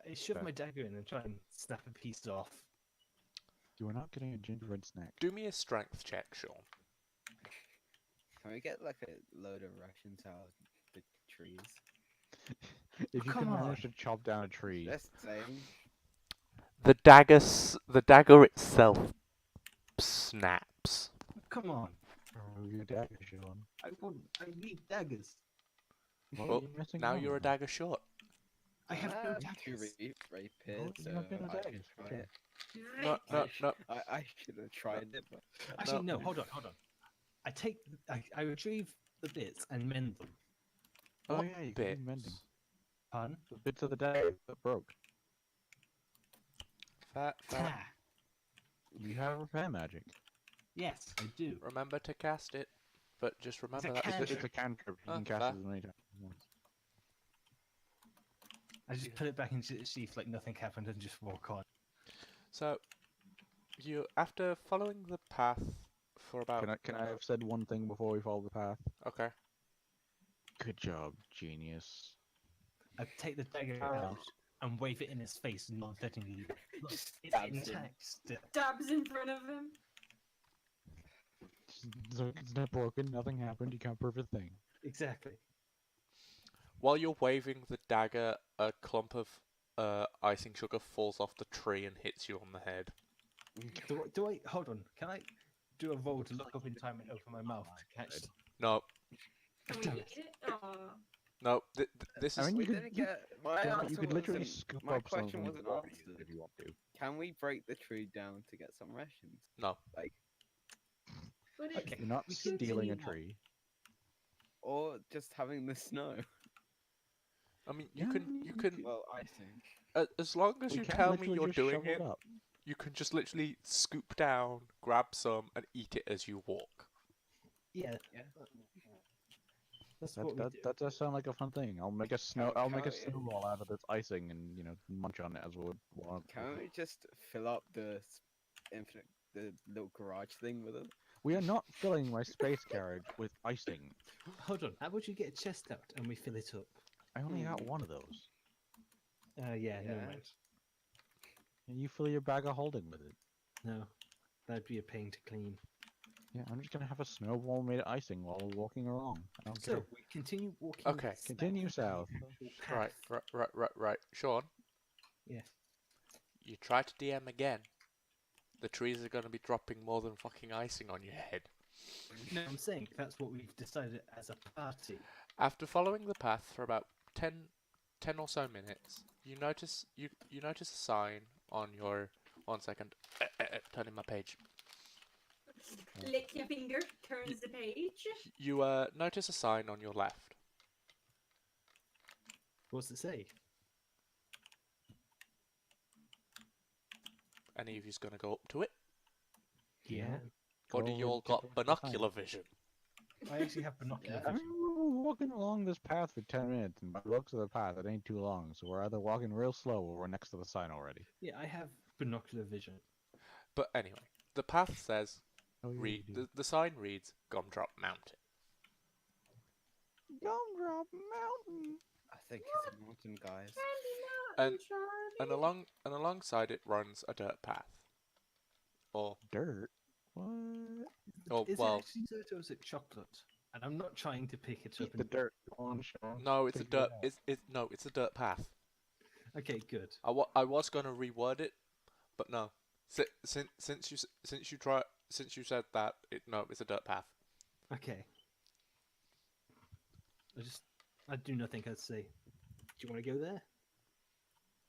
D: I shove
B: Okay.
D: my dagger in and try and snap a piece off.
B: You are not getting a gingerbread snack.
A: Do me a strength check, Sean.
E: Can we get like a load of rations out of the trees?
B: If you
D: come
B: can manage
D: on.
B: to chop down a tree,
E: That's the same.
A: The dagger itself snaps.
D: Come on.
B: remove your dagger, Sean.
D: I need daggers.
B: What
A: Well,
B: are you missing
A: now
B: out
A: you're a
B: on?
A: dagger short.
D: I have no
E: I'm
D: daggers.
E: prepared,
B: Well,
E: so
B: you have been a
E: I
B: dagger,
E: should try
B: okay.
E: it.
A: No, no, no.
E: I should have tried it, but
D: Actually,
A: No.
D: no. Hold on. I retrieve the bits and mend them.
B: Oh
A: What
B: yeah, you can do
A: bits?
B: mending.
D: Pardon?
B: The bits of the dagger that broke.
A: Fair.
D: Ah,
B: You have repair magic.
D: yes, I do.
A: Remember to cast it, but just remember
D: a
A: that
B: It's a cantrip. You
A: Ah,
B: can cast
A: fair.
B: it as many times as you want.
D: I just put it back into the sheath like nothing happened and just walk on.
A: So, you after following the path for about.
B: Can I have said one thing before we follow the path?
A: Okay.
B: Good job, genius.
D: I take the dagger
B: Ah.
D: out and wave it in his face, non-threateningly. Look,
E: Just
D: it's
E: stabs him.
D: intact still.
C: Dabs in front of him.
B: So it's not broken, nothing happened, you can't prove a thing.
D: Exactly.
A: While you're waving the dagger, a clump of icing sugar falls off the tree and hits you on the head.
D: Do I hold on? Can I do a roll to look up in time and open my mouth to catch?
A: No,
C: Can we
D: Damn
C: eat it? Aw.
A: no, this
B: I
A: is
B: mean,
E: We
B: you could,
E: didn't get. My
B: you
E: answer
B: could literally
E: wasn't-
B: scoop
E: my
B: up
E: question
B: something
E: wasn't
B: and eat it
E: answered.
B: if you want to.
E: Can we break the tree down to get some rations?
A: no.
E: Like,
C: But it's,
D: Okay.
B: You're not
D: we can
B: stealing a
D: continue on.
B: tree.
E: or just having the snow.
A: I mean,
B: Yeah,
A: you can,
E: Well, I think.
A: as long as
B: We
A: you
B: can
A: tell me
B: literally
A: you're
B: just
A: doing
B: shovel
A: it,
B: up.
A: you can just literally scoop down, grab some, and eat it as you walk.
D: Yeah.
E: Yeah.
D: That's
B: That,
D: what we
B: that,
D: do.
B: that does sound like a fun thing. I'll make a snowball out of this icing and munch on it as we would want.
E: Can we just fill up the the little garage thing with it?
B: We are not filling my space carriage with icing.
D: Hold on. How about you get a chest out and we fill it up?
B: I only got one of those.
D: Yeah. Never
E: Yeah.
D: mind.
B: And you fill your bag of holding with it.
D: No, that'd be a pain to clean.
B: Yeah, I'm just gonna have a snowball made of icing while we're walking along. I don't
D: So
B: care.
D: we continue walking.
A: Okay.
B: Continue south.
A: Right, right. Sean,
D: Yeah.
A: you try to DM again. The trees are going to be dropping more than fucking icing on your head.
D: No, I'm saying that's what we've decided as a party.
A: After following the path for about 10 or so minutes, you notice a sign on your 1 second. Turning my page.
C: lick your finger, turns the page.
A: You notice a sign on your left.
D: What's it say?
A: Any of you's going to go up to it?
B: Yeah.
A: Or do
B: Go
A: you all
B: check
A: got
B: out the sign.
A: binocular vision?
D: I actually have binocular
B: I
D: vision.
B: mean, we're walking along this path for 10 minutes, and by the looks of the path, it ain't too long. So we're either walking real slow or we're next to the sign already.
D: Yeah, I have binocular vision.
A: But anyway, the path says,
B: Oh, yeah, you do.
A: the sign reads Gumdrop Mountain.
B: Gumdrop Mountain.
E: I think it's a mountain, guys.
A: And alongside it runs a dirt path. Or
B: Dirt. What?
D: Is
A: well,
D: it actually dirt or is it chocolate? And I'm not trying to pick it up.
B: Eat the dirt. Go on, Sean.
A: no, it's a
B: Figure it
A: dirt.
B: out.
A: It's a dirt path.
D: Okay, good.
A: I was gonna reword it, but no. Since you said that, it's a dirt path.
D: Okay. I do nothing else to say. Do you want to go there?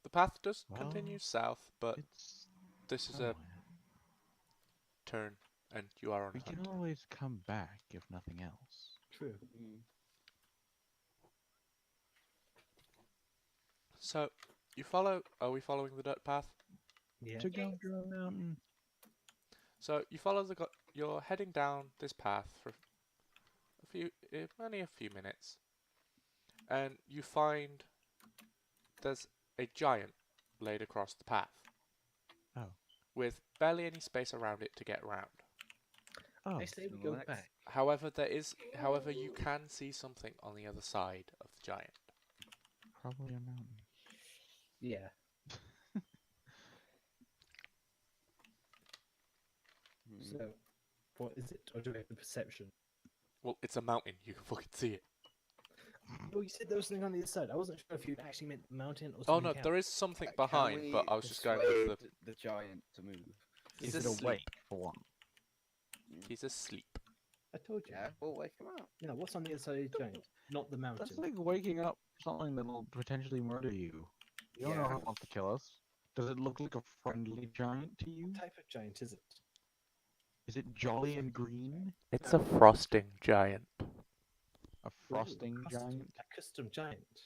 A: The path does
B: Well,
A: continue south, but
B: It's
A: this is a
B: somewhere.
A: turn, and you are on
B: We
A: a hunt.
B: can always come back if nothing else.
D: True.
E: Mm.
A: So, are we following the dirt path?
D: Yeah.
B: To Gumdrop Mountain.
A: So, you're heading down this path for only a few minutes. And you find there's a giant laid across the path.
B: Oh.
A: With barely any space around it to get round.
B: Oh,
D: I say we go
E: Relax.
D: back.
A: However, you can see something on the other side of the giant.
B: probably a mountain.
D: Yeah.
E: Mm.
D: So, what is it? Or do we have the perception?
A: Well, it's a mountain. You can fucking see it.
D: Oh, you said there was something on the other side. I wasn't sure if you actually meant the mountain or
A: Oh
D: something
A: no,
D: else.
A: there is something
E: Can
A: behind,
E: we
A: but I was just going with
E: persuade the giant to move.
A: He's
B: Is it
A: asleep.
B: awake for one?
A: He's asleep.
D: I told you.
E: Yeah, we'll wake him up.
D: You know, what's on the other side of the giant? Not the mountain.
B: That's like waking up something that'll potentially murder you. You don't know
E: Yeah.
B: how it wants to kill us. Does it look like a friendly giant to you?
D: What type of giant is it?
B: Is it jolly and green?
A: It's a frosting giant.
B: A frosting
D: Ooh, custom-
B: giant?
D: A custom giant.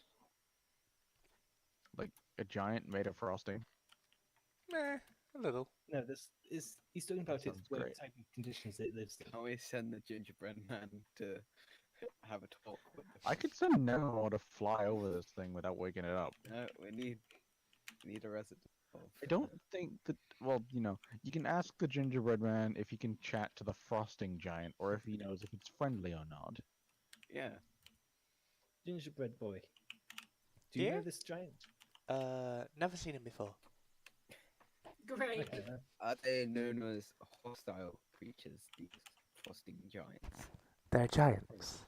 B: Like a giant made of frosting?
A: Meh, a little.
D: No, this is he's talking about its
B: Sounds
D: what
B: great.
D: type of conditions it lives in.
E: Can we send the gingerbread man to have a talk with the
B: I could send Nemo to fly over this thing without waking it up.
E: No, we need a resident.
B: I don't think that. Well, you know, you can ask the gingerbread man if he can chat to the frosting giant, or if he knows if it's friendly or not.
E: Yeah.
D: Gingerbread boy. Do you
A: Yeah?
D: know this giant?
A: Never seen him before.
C: Great.
D: Okay,
E: Are they known as hostile creatures, these frosting giants?
A: They're giants.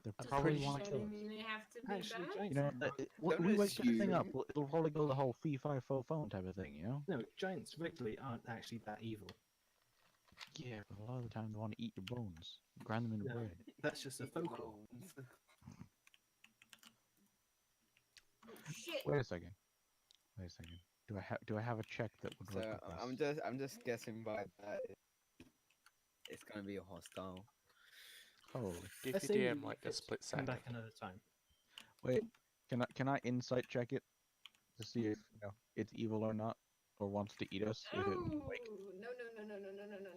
B: They
C: Does
B: probably
A: pretty
B: want to
C: that
B: kill us.
C: mean they have to be
D: actually,
C: bad?
D: giants
B: You know,
D: are not.
E: Don't
B: we wake this thing up,
E: assume.
B: it'll probably go the whole fee fi fo phone type of thing, you know?
D: No, giants regularly aren't actually that evil.
B: Yeah, but a lot of the time they want to eat your bones, grind them into
D: No,
B: bread.
D: that's just a
E: Eat the
D: folklore.
E: bones.
C: Oh shit.
B: Wait a second. Wait a second. Do I have a check that would work
E: So
B: with this?
E: I'm just guessing by that it's gonna be a hostile.
B: Holy.
A: Give
D: Let's
A: your
D: say we
A: DM
D: leave
A: like a
D: it,
A: split
D: come
A: second.
D: back another time.
B: Wait, can I insight check it to see if it's evil or not, or wants to eat us?
C: Oh
B: If it
C: no no no no no no no no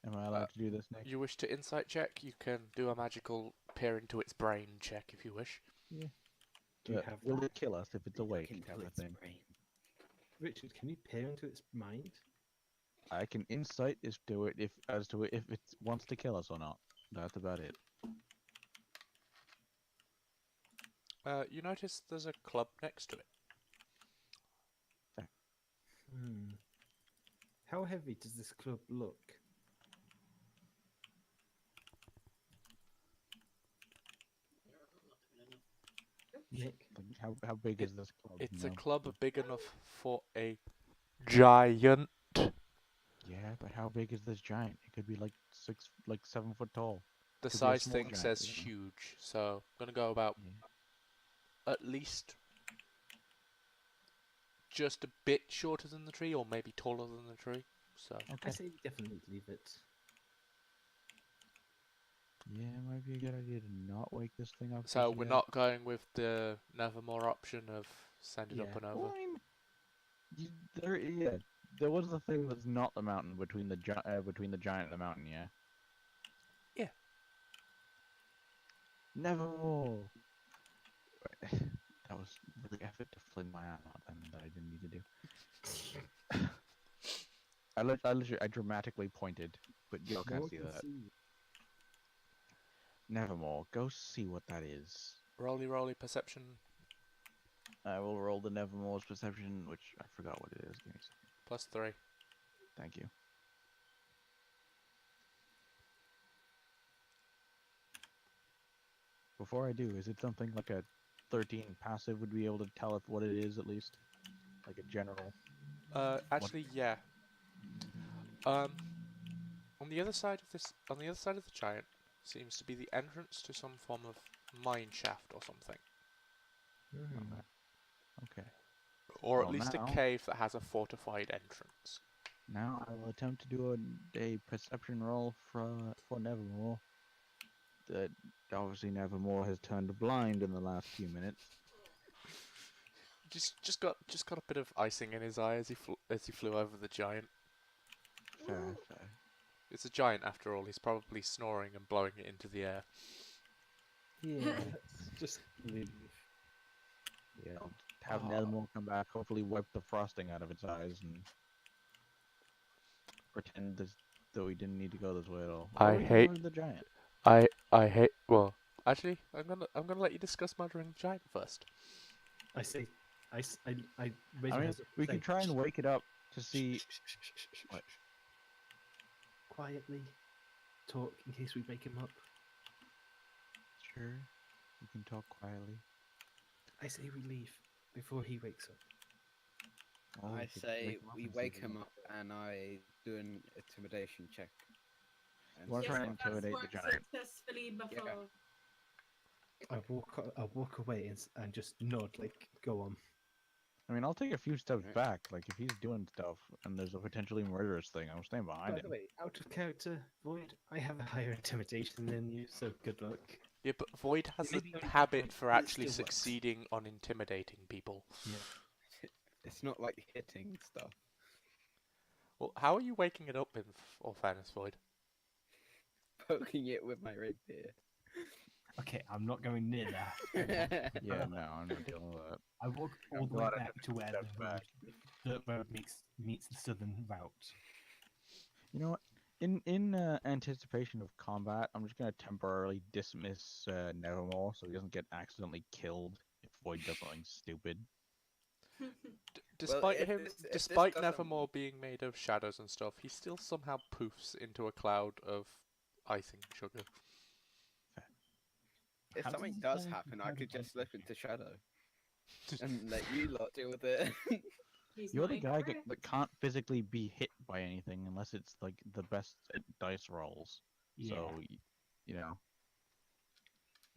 C: no.
B: am I allowed to do this, Nick?
A: You wish to insight check? You can do a magical peer into its brain check if you wish.
B: Yeah.
D: Do you have
B: Will
D: that?
B: it kill us if it's
E: You
B: awake?
E: can tell
B: Type of
E: its
B: thing.
E: brain.
D: Richard, can you peer into its mind?
B: I can insight as to it if it wants to kill us or not. That's about it.
A: You notice there's a club next to it.
D: Hmm. How heavy does this club look? Nick?
B: Like, how big
A: It-
B: is this club?
A: It's
B: you
A: a
B: know?
A: club big enough for a giant.
B: Yeah, but how big is this giant? It could be like 7 foot tall.
A: The
B: Could be a
A: size
B: small
A: thing
B: giant,
A: says
B: you know?
A: huge, so I'm gonna go about
B: Yeah.
A: at least just a bit shorter than the tree, or maybe taller than the tree. So
D: I
B: Okay.
D: say we definitely leave it.
B: Yeah, it might be a good idea to not wake this thing up.
A: So
B: just
A: we're
B: yet.
A: not going with the Nevermore option of send it up
D: Yeah.
A: and over.
B: Well, I mean, there was the thing that's not the mountain between the giant and the mountain. Yeah.
A: Yeah.
B: Nevermore. That was really effort to fling my arm out then that I didn't need to do. I dramatically pointed, but you all can't
D: More
B: see
D: can
B: that.
D: see.
B: Nevermore. Go see what that is.
A: Roly roly perception.
B: I will roll the Nevermore's perception, which I forgot what it is. Give me a second.
A: +3.
B: Thank you. Before I do, is it something like a 13 passive would be able to tell if what it is at least? Like a general?
A: Actually, yeah. On the other side of the giant, seems to be the entrance to some form of mine shaft or something,
D: Hmm.
B: Okay.
A: or at
B: Well,
A: least
B: now-
A: a cave that has a fortified entrance.
B: Now I will attempt to do a perception roll for Nevermore. That obviously Nevermore has turned blind in the last few minutes.
A: Just got a bit of icing in his eye as he flew over the giant.
B: Fair, fair.
A: It's a giant after all. He's probably snoring and blowing it into the air.
D: Yeah, let's just leave.
B: Yeah, I'll have
A: Oh.
B: Nevermore come back, hopefully wipe the frosting out of its eyes and pretend as though he didn't need to go this way at all.
A: I
B: Or we can
A: hate-
B: murder the giant.
A: I hate. Well, actually, I'm gonna let you discuss murdering the giant first.
D: I say, I raise
B: I
D: my
B: mean,
D: hands up
B: we
D: and
B: can
D: say,
B: try and
D: "Shh,
B: wake it up to
D: shh,
B: see.
D: shh, shh, shh, shh, shh,
B: What?
D: shh." Quietly talk in case we wake him up.
B: Sure, we can talk quietly.
D: I say we leave before he wakes up.
B: Or we
E: I
B: could
E: say
B: wake him up
E: we
B: and see
E: wake
B: if
E: him up and I do an intimidation check. And
B: Wanna try
C: Yes,
B: and
C: that's
B: intimidate the
C: worked
B: giant.
C: successfully before.
D: I walk away and just nod, like, go on.
B: I mean, I'll take a few steps
E: Right.
B: back. Like, if he's doing stuff and there's a potentially murderous thing, I'll stand behind
D: By
B: him.
D: the way, out of character, Void, I have a higher intimidation than you, so good luck.
A: Yeah, but Void has
D: Maybe
A: a
D: only
A: habit
D: halfway,
A: for
D: but it
A: actually
D: still works.
A: succeeding on intimidating people.
E: it's not like hitting stuff.
A: Well, how are you waking it up in all fairness, Void?
E: Poking it with my rapier.
D: Okay, I'm not going near that.
B: Yeah, no, I'm not dealing with that.
D: I walk
B: I'm
D: all the way
B: glad I
D: back
B: took
D: to
B: two
D: where
B: steps back.
D: the road meets the southern route.
B: You know what? in anticipation of combat, I'm just gonna temporarily dismiss Nevermore so he doesn't get accidentally killed if Void does something stupid.
A: Despite
E: if
A: him,
E: this- if this
A: despite
E: doesn't-
A: Nevermore being made of shadows and stuff, he still somehow poofs into a cloud of icing sugar.
E: If
B: How
E: something
B: does he
E: does
B: turn into
E: happen, I
B: Shadow
E: could just
B: Bison?
E: slip into shadow and let you lot deal with it.
C: He's
B: You're
C: not
B: the guy
C: incorrect.
B: that can't physically be hit by anything unless it's like the best at dice rolls.
F: Yeah.
B: So, you know.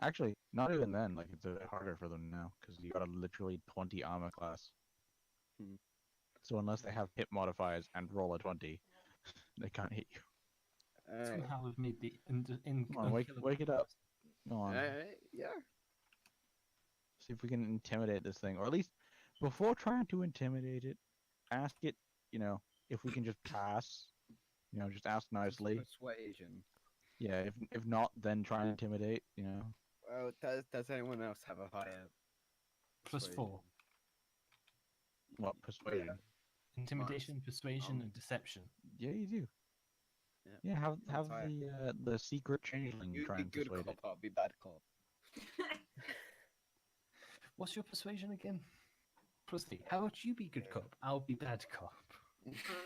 B: Actually, not even then. Like it's a bit harder for them now because you got a literally 20 armor class.
E: Hmm.
B: So unless they have hit modifiers and roll a 20, they can't hit you.
E: Alright.
F: Somehow we've made the
B: Come on, wake it up. Go on.
E: Alright, yeah.
B: See if we can intimidate this thing, or at least before trying to intimidate it, ask it. You know, if we can just pass. You know, just ask nicely.
E: Persuasion.
B: Yeah. If not, then try and intimidate. You know.
E: Well, does anyone else have a higher
F: +4.
E: persuasion?
B: What persuasion?
F: Intimidation, persuasion, and deception.
B: Yeah, you do.
E: Yeah.
B: Yeah, have
E: higher.
B: the secret changeling
E: You
B: try
E: be
B: and
E: good
B: persuade
E: cop,
B: it.
E: I'll be bad cop.
F: What's your persuasion again? +3. How about you be good cop? I'll be bad cop.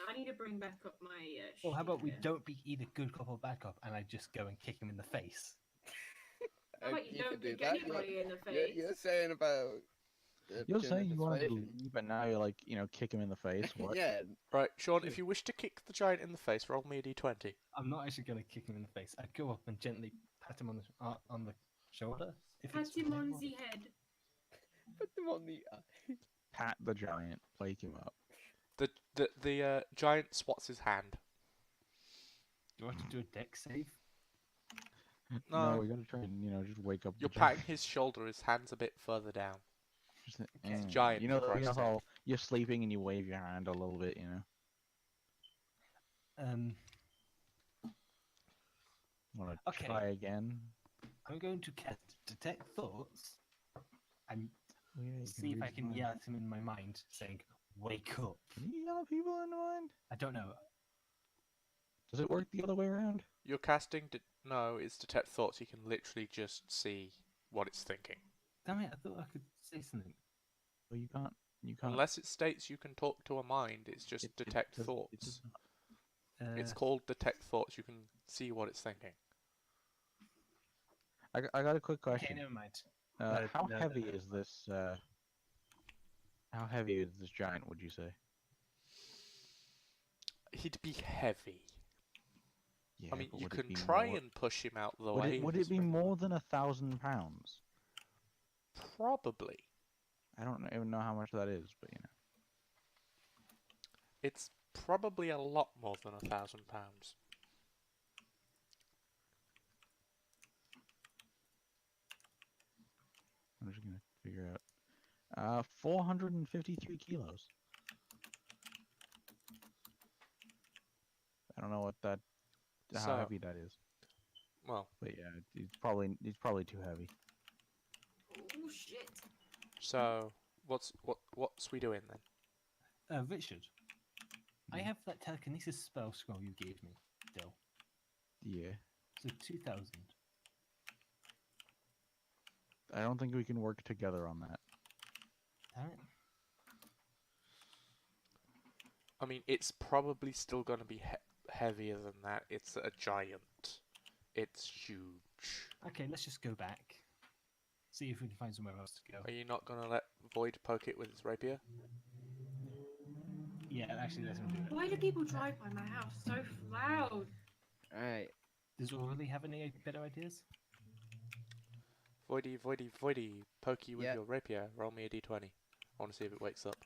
C: I need to bring back up my.
F: Or how about we
C: shit here.
F: don't be either good cop or bad cop, and I just go and kick him in the face?
C: How about you
E: can
C: don't
E: do
C: kick
E: that.
C: anybody in the
E: You're,
C: face?
E: you're saying about.
B: You're
E: doing
B: saying
E: the
B: you wanted to
E: persuasion.
B: leave, but now you're like, you know, kick him in the face. What?
E: Yeah.
A: Right, Sean, if you wish to kick the giant in the face, roll me a d20.
F: I'm not actually going to kick him in the face. I'd go up and gently pat him on the shoulder. If
C: Pat
F: it's
C: him on
F: within
C: the head.
E: Put them on the eye.
B: Pat the giant, wake him up.
A: The giant swats his hand.
F: Do I have to do a deck save?
B: No,
A: No.
B: we gotta try and just wake up.
A: You're
B: the giant.
A: patting his shoulder, his hand's a bit further down.
B: Just,
F: Okay.
A: Giant,
B: You know,
A: for Christ's sake.
B: how you're sleeping and you wave your hand a little bit. You know. Want to
F: Okay.
B: try again?
F: I'm going to cast detect thoughts and
B: Oh, yeah, you
F: see if
B: read
F: I
B: his
F: can
B: mind.
F: yell at him in my mind, saying, "Wake up."
B: Can you yell at people in the mind?
F: I don't know.
B: Does it work the other way around?
A: You're casting. No, it's detect thoughts. You can literally just see what it's thinking.
F: Damn it! I thought I could say something.
B: Well, you can't. You can't.
A: Unless it states you can talk to a mind, it's just
B: it
A: detect
B: does-
A: thoughts.
B: it does not.
A: It's called detect thoughts. You can see what it's thinking.
B: I got a quick
F: Okay,
B: question.
F: never mind.
B: How
F: no,
B: heavy
F: no.
B: is this? How heavy is this giant? Would you say?
A: He'd be heavy.
B: Yeah,
A: I mean,
B: but
A: you
B: would it
A: can
B: be
A: try
B: more-
A: and push him out the
B: Would
A: way.
B: it, would it be more than 1,000 pounds?
A: Probably.
B: I don't even know how much that is, but
A: It's probably a lot more than 1,000 pounds.
B: I'm just gonna figure out. 453 kilos. I don't know what that, how
A: So-
B: heavy that is,
A: Well,
B: but yeah, he's probably too heavy.
C: Oh shit.
A: so what's we doing then?
F: Richard, I have that telekinesis spell scroll you gave me still.
B: Yeah,
F: So 2,000.
B: I don't think we can work together on that.
F: Damn it.
A: I mean, it's probably still going to be heavier than that. It's a giant. It's huge.
F: Okay, let's just go back. See if we can find somewhere else to go.
A: Are you not going to let Void poke it with his rapier?
F: Yeah, actually, let him do it.
C: Why do people drive by my house so loud?
E: Alright.
F: Does Orly have any better ideas?
A: Voidy, pokey with
E: Yep.
A: your rapier. Roll me a d20. I want to see if it wakes up.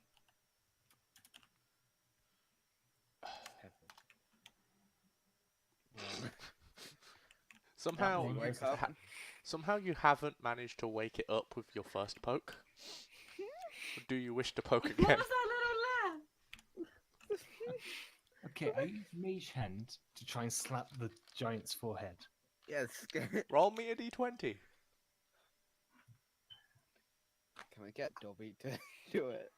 A: Somehow,
F: That one
E: wake up.
A: somehow you haven't managed to wake it up with your first poke. Do you wish to poke
C: What
A: again?
C: was that little laugh?
F: Okay, I use Mage Hand to try and slap the giant's forehead.
E: Yes. Can
A: Roll me a d20.
E: we get Dobby to do it?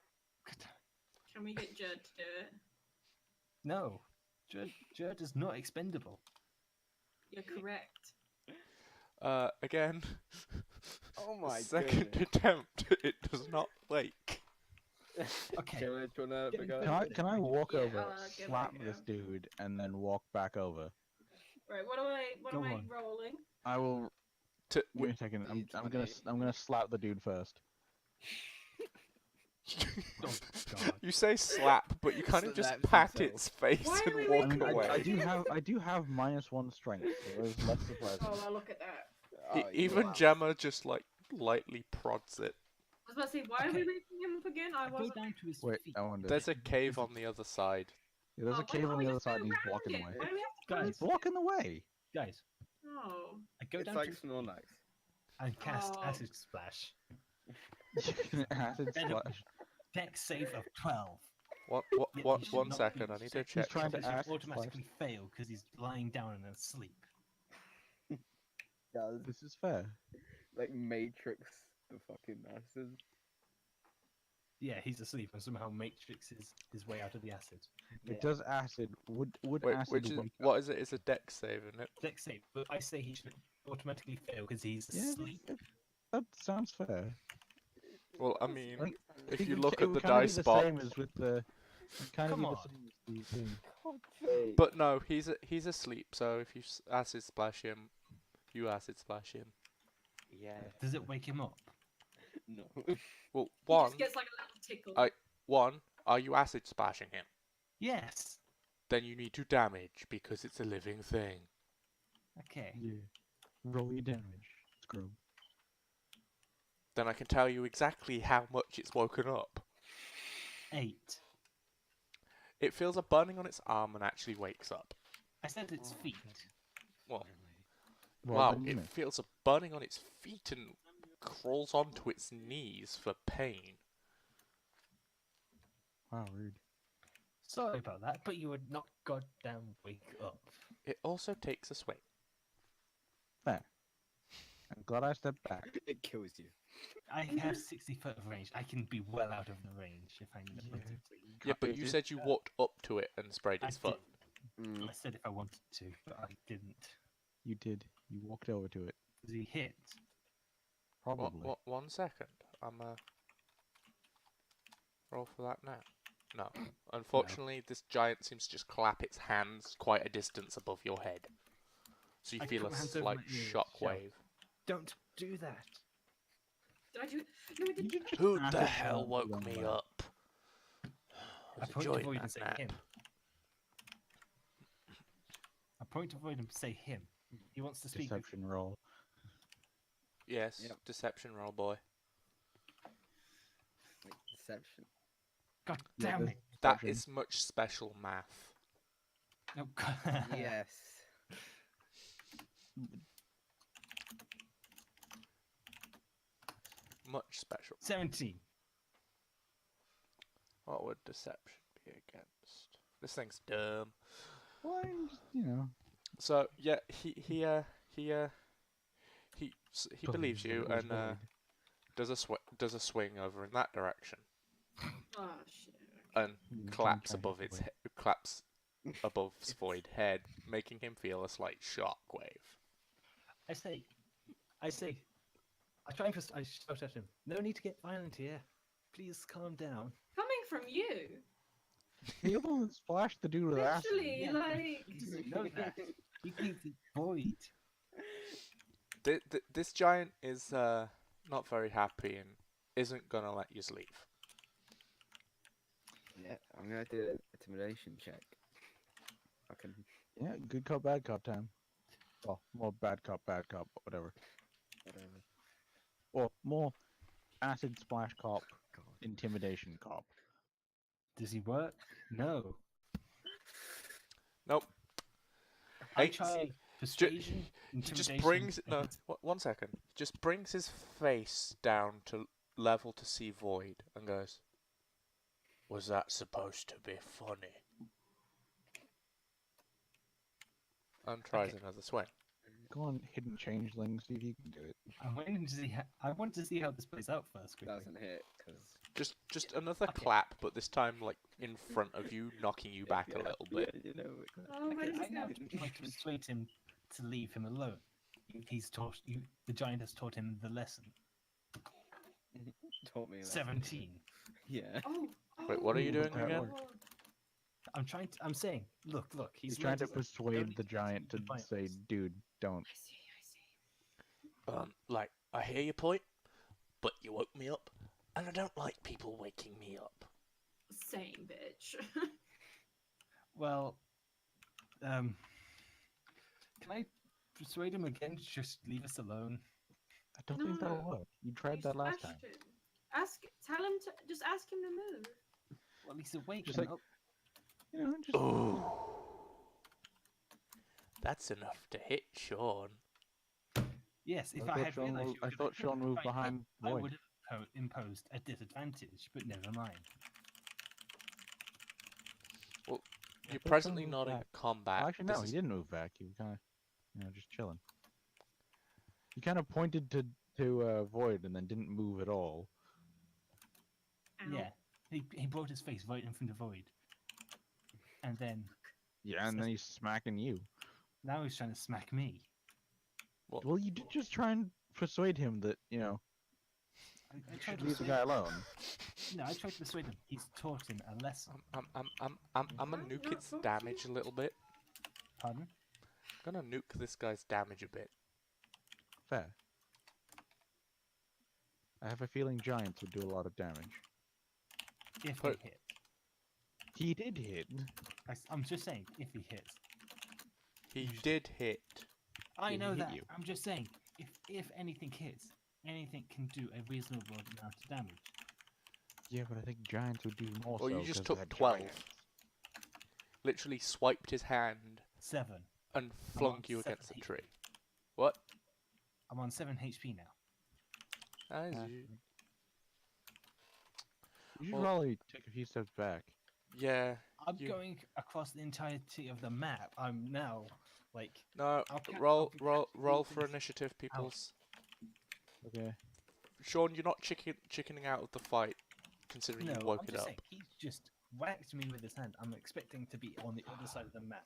C: Can we get Jurd to do it?
F: No. Jurd is not expendable.
C: You're correct.
A: Again.
E: Oh my
A: Second
E: goodness.
A: attempt, it does not wake.
F: Okay.
E: Jurd, do you wanna
F: Getting
E: go?
B: Can I walk
C: Yeah,
B: over,
C: I'll give it a
B: slap
C: go.
B: this dude, and then walk back over?
C: Right, what
F: Go
C: am I
F: on.
C: rolling?
B: I will.
A: To,
B: Give me a second. I'm
E: D20.
B: gonna slap the dude first.
F: Oh, God.
A: you say slap, but you kind of just
E: Slaps
A: pat
E: himself.
A: its face
C: Why are we
A: and walk
B: I mean,
A: away.
B: I do have -1 strength, so it's less surprising.
C: Oh, I'll look at that.
A: E-
E: Oh,
A: even
E: wow.
A: Gemma just like lightly prods it.
C: I was about to say, why are we
F: Okay.
C: waking him up again? I
F: I go
C: wasn't.
F: down to his
B: Wait,
F: feet.
B: I wonder.
A: There's a cave on the other side.
B: Yeah, there's
C: Oh,
B: a
C: why
B: cave
C: can't
B: on
C: we
B: the other
C: just go
B: side, and he's
C: around
B: blocking the
C: it?
B: way.
C: Why do we have to
F: Guys.
B: He's
C: close
B: blocking the way.
F: Guys,
C: it? Oh.
F: I go
E: It's
F: down
E: like
F: to
E: Snorlax.
F: and cast
C: Oh.
F: Acid Splash.
B: Acid
F: Better-
B: splash.
F: Dex save of 12.
A: What?
F: Yet
A: What?
F: he should
A: One
F: not
A: second.
F: be
A: I need to
F: sick.
A: check.
B: He's trying to
F: He should
B: acid
F: automatically fail because he's lying down and asleep.
E: Does
B: This is fair.
E: like Matrix the fucking acid?
F: Yeah, he's asleep and somehow matrixes his way out of the acid.
B: It does acid. Would
A: Wait,
B: acid
A: which is
B: wake up?
A: what is it? It's a dex save, isn't it?
F: Dex save, but I say he should automatically fail because he's
B: Yeah,
F: asleep.
B: that sounds fair.
A: Well, I mean,
B: Right.
A: if
B: It
A: you
B: would-
A: look
B: it
A: at
B: would
A: the
B: kinda be
A: dice
B: the
A: box,
B: same as with the. It'd kinda
F: Come
B: be the
F: on.
B: same as the thing.
E: Okay.
A: but no, he's asleep. So if you acid splash him, you acid splash him.
E: yeah.
F: Does it wake him up?
E: No.
A: Well,
C: He
A: one,
C: just gets like a little tickle.
A: one, are you acid splashing him?
F: Yes.
A: Then you need to damage because it's a living thing.
F: Okay.
B: Yeah. Roll your damage. Scrub.
A: Then I can tell you exactly how much it's woken up.
F: 8.
A: It feels a burning on its arm and actually wakes up.
F: I said its feet.
A: Well,
B: Well
A: wow,
B: done, you
A: it
B: know.
A: feels a burning on its feet and crawls onto its knees for pain.
B: Wow, rude.
F: Sorry about that, but you would not goddamn wake up.
A: It also takes a swing.
B: Fair. I'm glad I stepped back.
E: It kills you.
F: I have 60 foot of range. I can be well out of the range if I need to.
A: Yeah, but you said you walked up to it and sprayed
F: I
A: its foot.
E: Mm.
F: I said if I wanted to, but I didn't.
B: You did. You walked over to it.
F: Does he hit?
B: Probably.
A: One second. I'm roll for that now. No. Unfortunately, this giant seems to just clap its hands quite a distance above your head. So you
F: I
A: feel
F: put
A: a
F: my hands over
A: slight
F: my ears,
A: shockwave.
F: Don't do that.
C: Did I do? No, I
B: You
C: didn't.
B: did just
A: Who
B: acid
A: the hell
B: splash
A: woke
B: one
A: me
B: way.
A: up?
F: I
A: Was
F: point to
A: enjoying
F: void
A: that
F: and say
A: nap.
F: him. I point to void and say him. He wants to speak. with-
B: Deception roll.
A: Yes,
E: Yep.
A: deception roll, boy.
E: Like deception.
F: God
B: Yeah,
F: damn
B: there's
F: it!
A: That
B: deception.
A: is much special math.
F: Oh, God.
E: Yes.
A: Much special.
F: 17.
A: What would deception be against? This thing's dumb.
B: Well, I'm just, you know.
A: So yeah, he believes you
B: believes
A: and
B: void.
A: does a swing over in that direction
C: Oh shit.
A: and
B: Mm,
A: claps
B: trying to
A: above
B: hit
A: its
B: void.
A: claps above Void head, making him feel a slight shockwave.
F: I try and I shout at him. No need to get violent here. Please calm down.
C: Coming from you,
B: He almost splashed the dude with acid.
C: literally,
F: Yeah.
C: like.
F: He doesn't know that. He thinks it's void.
A: This giant is not very happy and isn't gonna let you leave.
E: Yeah, I'm gonna do an intimidation check. I can.
B: Yeah, good cop, bad cop time. Well, more bad cop, whatever.
E: Whatever.
B: Or more acid splash cop,
E: God.
B: intimidation cop.
F: Does he work? No.
A: Nope.
F: I
A: Eight-
F: try persuasion,
A: He just
F: intimidation,
A: brings
F: and
A: no.
F: hit.
A: 1 second. Just brings his face down to level to see Void and goes, "Was that supposed to be funny?" And tries
F: Okay.
A: another swing.
B: Go on, hidden changeling, see if you can do it.
F: I want to see how this plays out first. Quickly.
E: Doesn't hit because.
A: Just another
F: Okay.
A: clap, but this time like in front of you, knocking you back a little bit.
E: You know,
C: Oh, where
F: Okay,
C: does
F: I
C: it
F: now
C: go?
F: try to persuade him to leave him alone. He's taught you. The giant has taught him the lesson.
E: Taught me.
F: 17.
E: Yeah.
C: Oh,
A: Wait, what are you
B: Ooh,
A: doing
B: that
A: again?
B: worked.
F: I'm trying to. I'm saying, look.
B: He's
F: He's
B: trying
F: learned
B: to
F: his lesson.
B: persuade
F: Don't
B: the giant to
F: expect
B: say,
F: violence.
B: dude, don't.
C: I see.
A: Like, I hear your point, but you woke me up, and I don't like people waking me up.
C: Same, bitch.
F: Well, can I persuade him again to just leave us alone?
B: I don't think that'll
C: No.
B: work. You tried that last time.
C: Him. Tell him to, just ask him to move.
F: Well, he's awake.
B: Just
F: and
B: like-
F: up.
B: You know, just
A: Ooh. That's enough to hit Sean.
F: Yes, if
B: I
F: I
B: thought
F: had
B: Sean
F: realized
B: moved-
F: you were
B: I
F: gonna
B: thought Sean moved
F: fight him,
B: behind
F: I
B: Void.
F: would have imposed a disadvantage, but never mind.
A: You're
B: Sean
A: presently
B: moved
A: not in
B: back.
A: combat.
B: Well, actually, no, he didn't move back. He was kind of, just chilling. He kind of pointed to Void and then didn't move at all.
C: Ow.
F: Yeah, he brought his face right in front of Void, and then
B: Yeah, and then he's smacking you.
F: now he's trying to smack me.
B: Well, you did just try and persuade him that,
F: I
B: you
F: tried
B: should
F: to
B: leave the
F: persuade
B: guy alone.
F: No, I tried to persuade him. He's taught him a lesson.
A: I'm gonna nuke its damage a little bit.
F: Pardon?
A: I'm gonna nuke this guy's damage a bit.
B: Fair. I have a feeling giants would do a lot of damage.
F: If
A: But-
F: he hit.
B: He did hit.
F: I'm just saying, if he hits.
A: He did hit.
F: I
B: he
F: know
B: hit
F: that.
B: you.
F: I'm just saying, if anything hits, anything can do a reasonable amount of damage.
B: Yeah, but I think giants would do more.
A: Well,
B: so
A: you just
B: 'cause they're
A: took 12.
B: giants.
A: Literally swiped his hand
F: 7.
A: and
F: I'm
A: flung
F: on
A: you
F: 7
A: against the
F: HP.
A: tree. What?
F: I'm on 7 HP now.
A: As
B: Ah.
A: you...
B: You should
A: Well-
B: probably take a few steps back.
A: Yeah.
F: I'm
A: You-
F: going across the entirety of the map. I'm now, like,
A: No.
F: I'll ca-
A: Roll,
F: I'll be
A: roll,
F: catching
A: roll
F: these
A: for
F: things
A: initiative, peoples.
B: Okay.
A: Sean, you're not chickening out of the fight, considering
F: no,
A: you woke
F: I'm
A: it
F: just
A: up.
F: saying, he's just whacked me with his hand. I'm expecting to be on the other side of the map.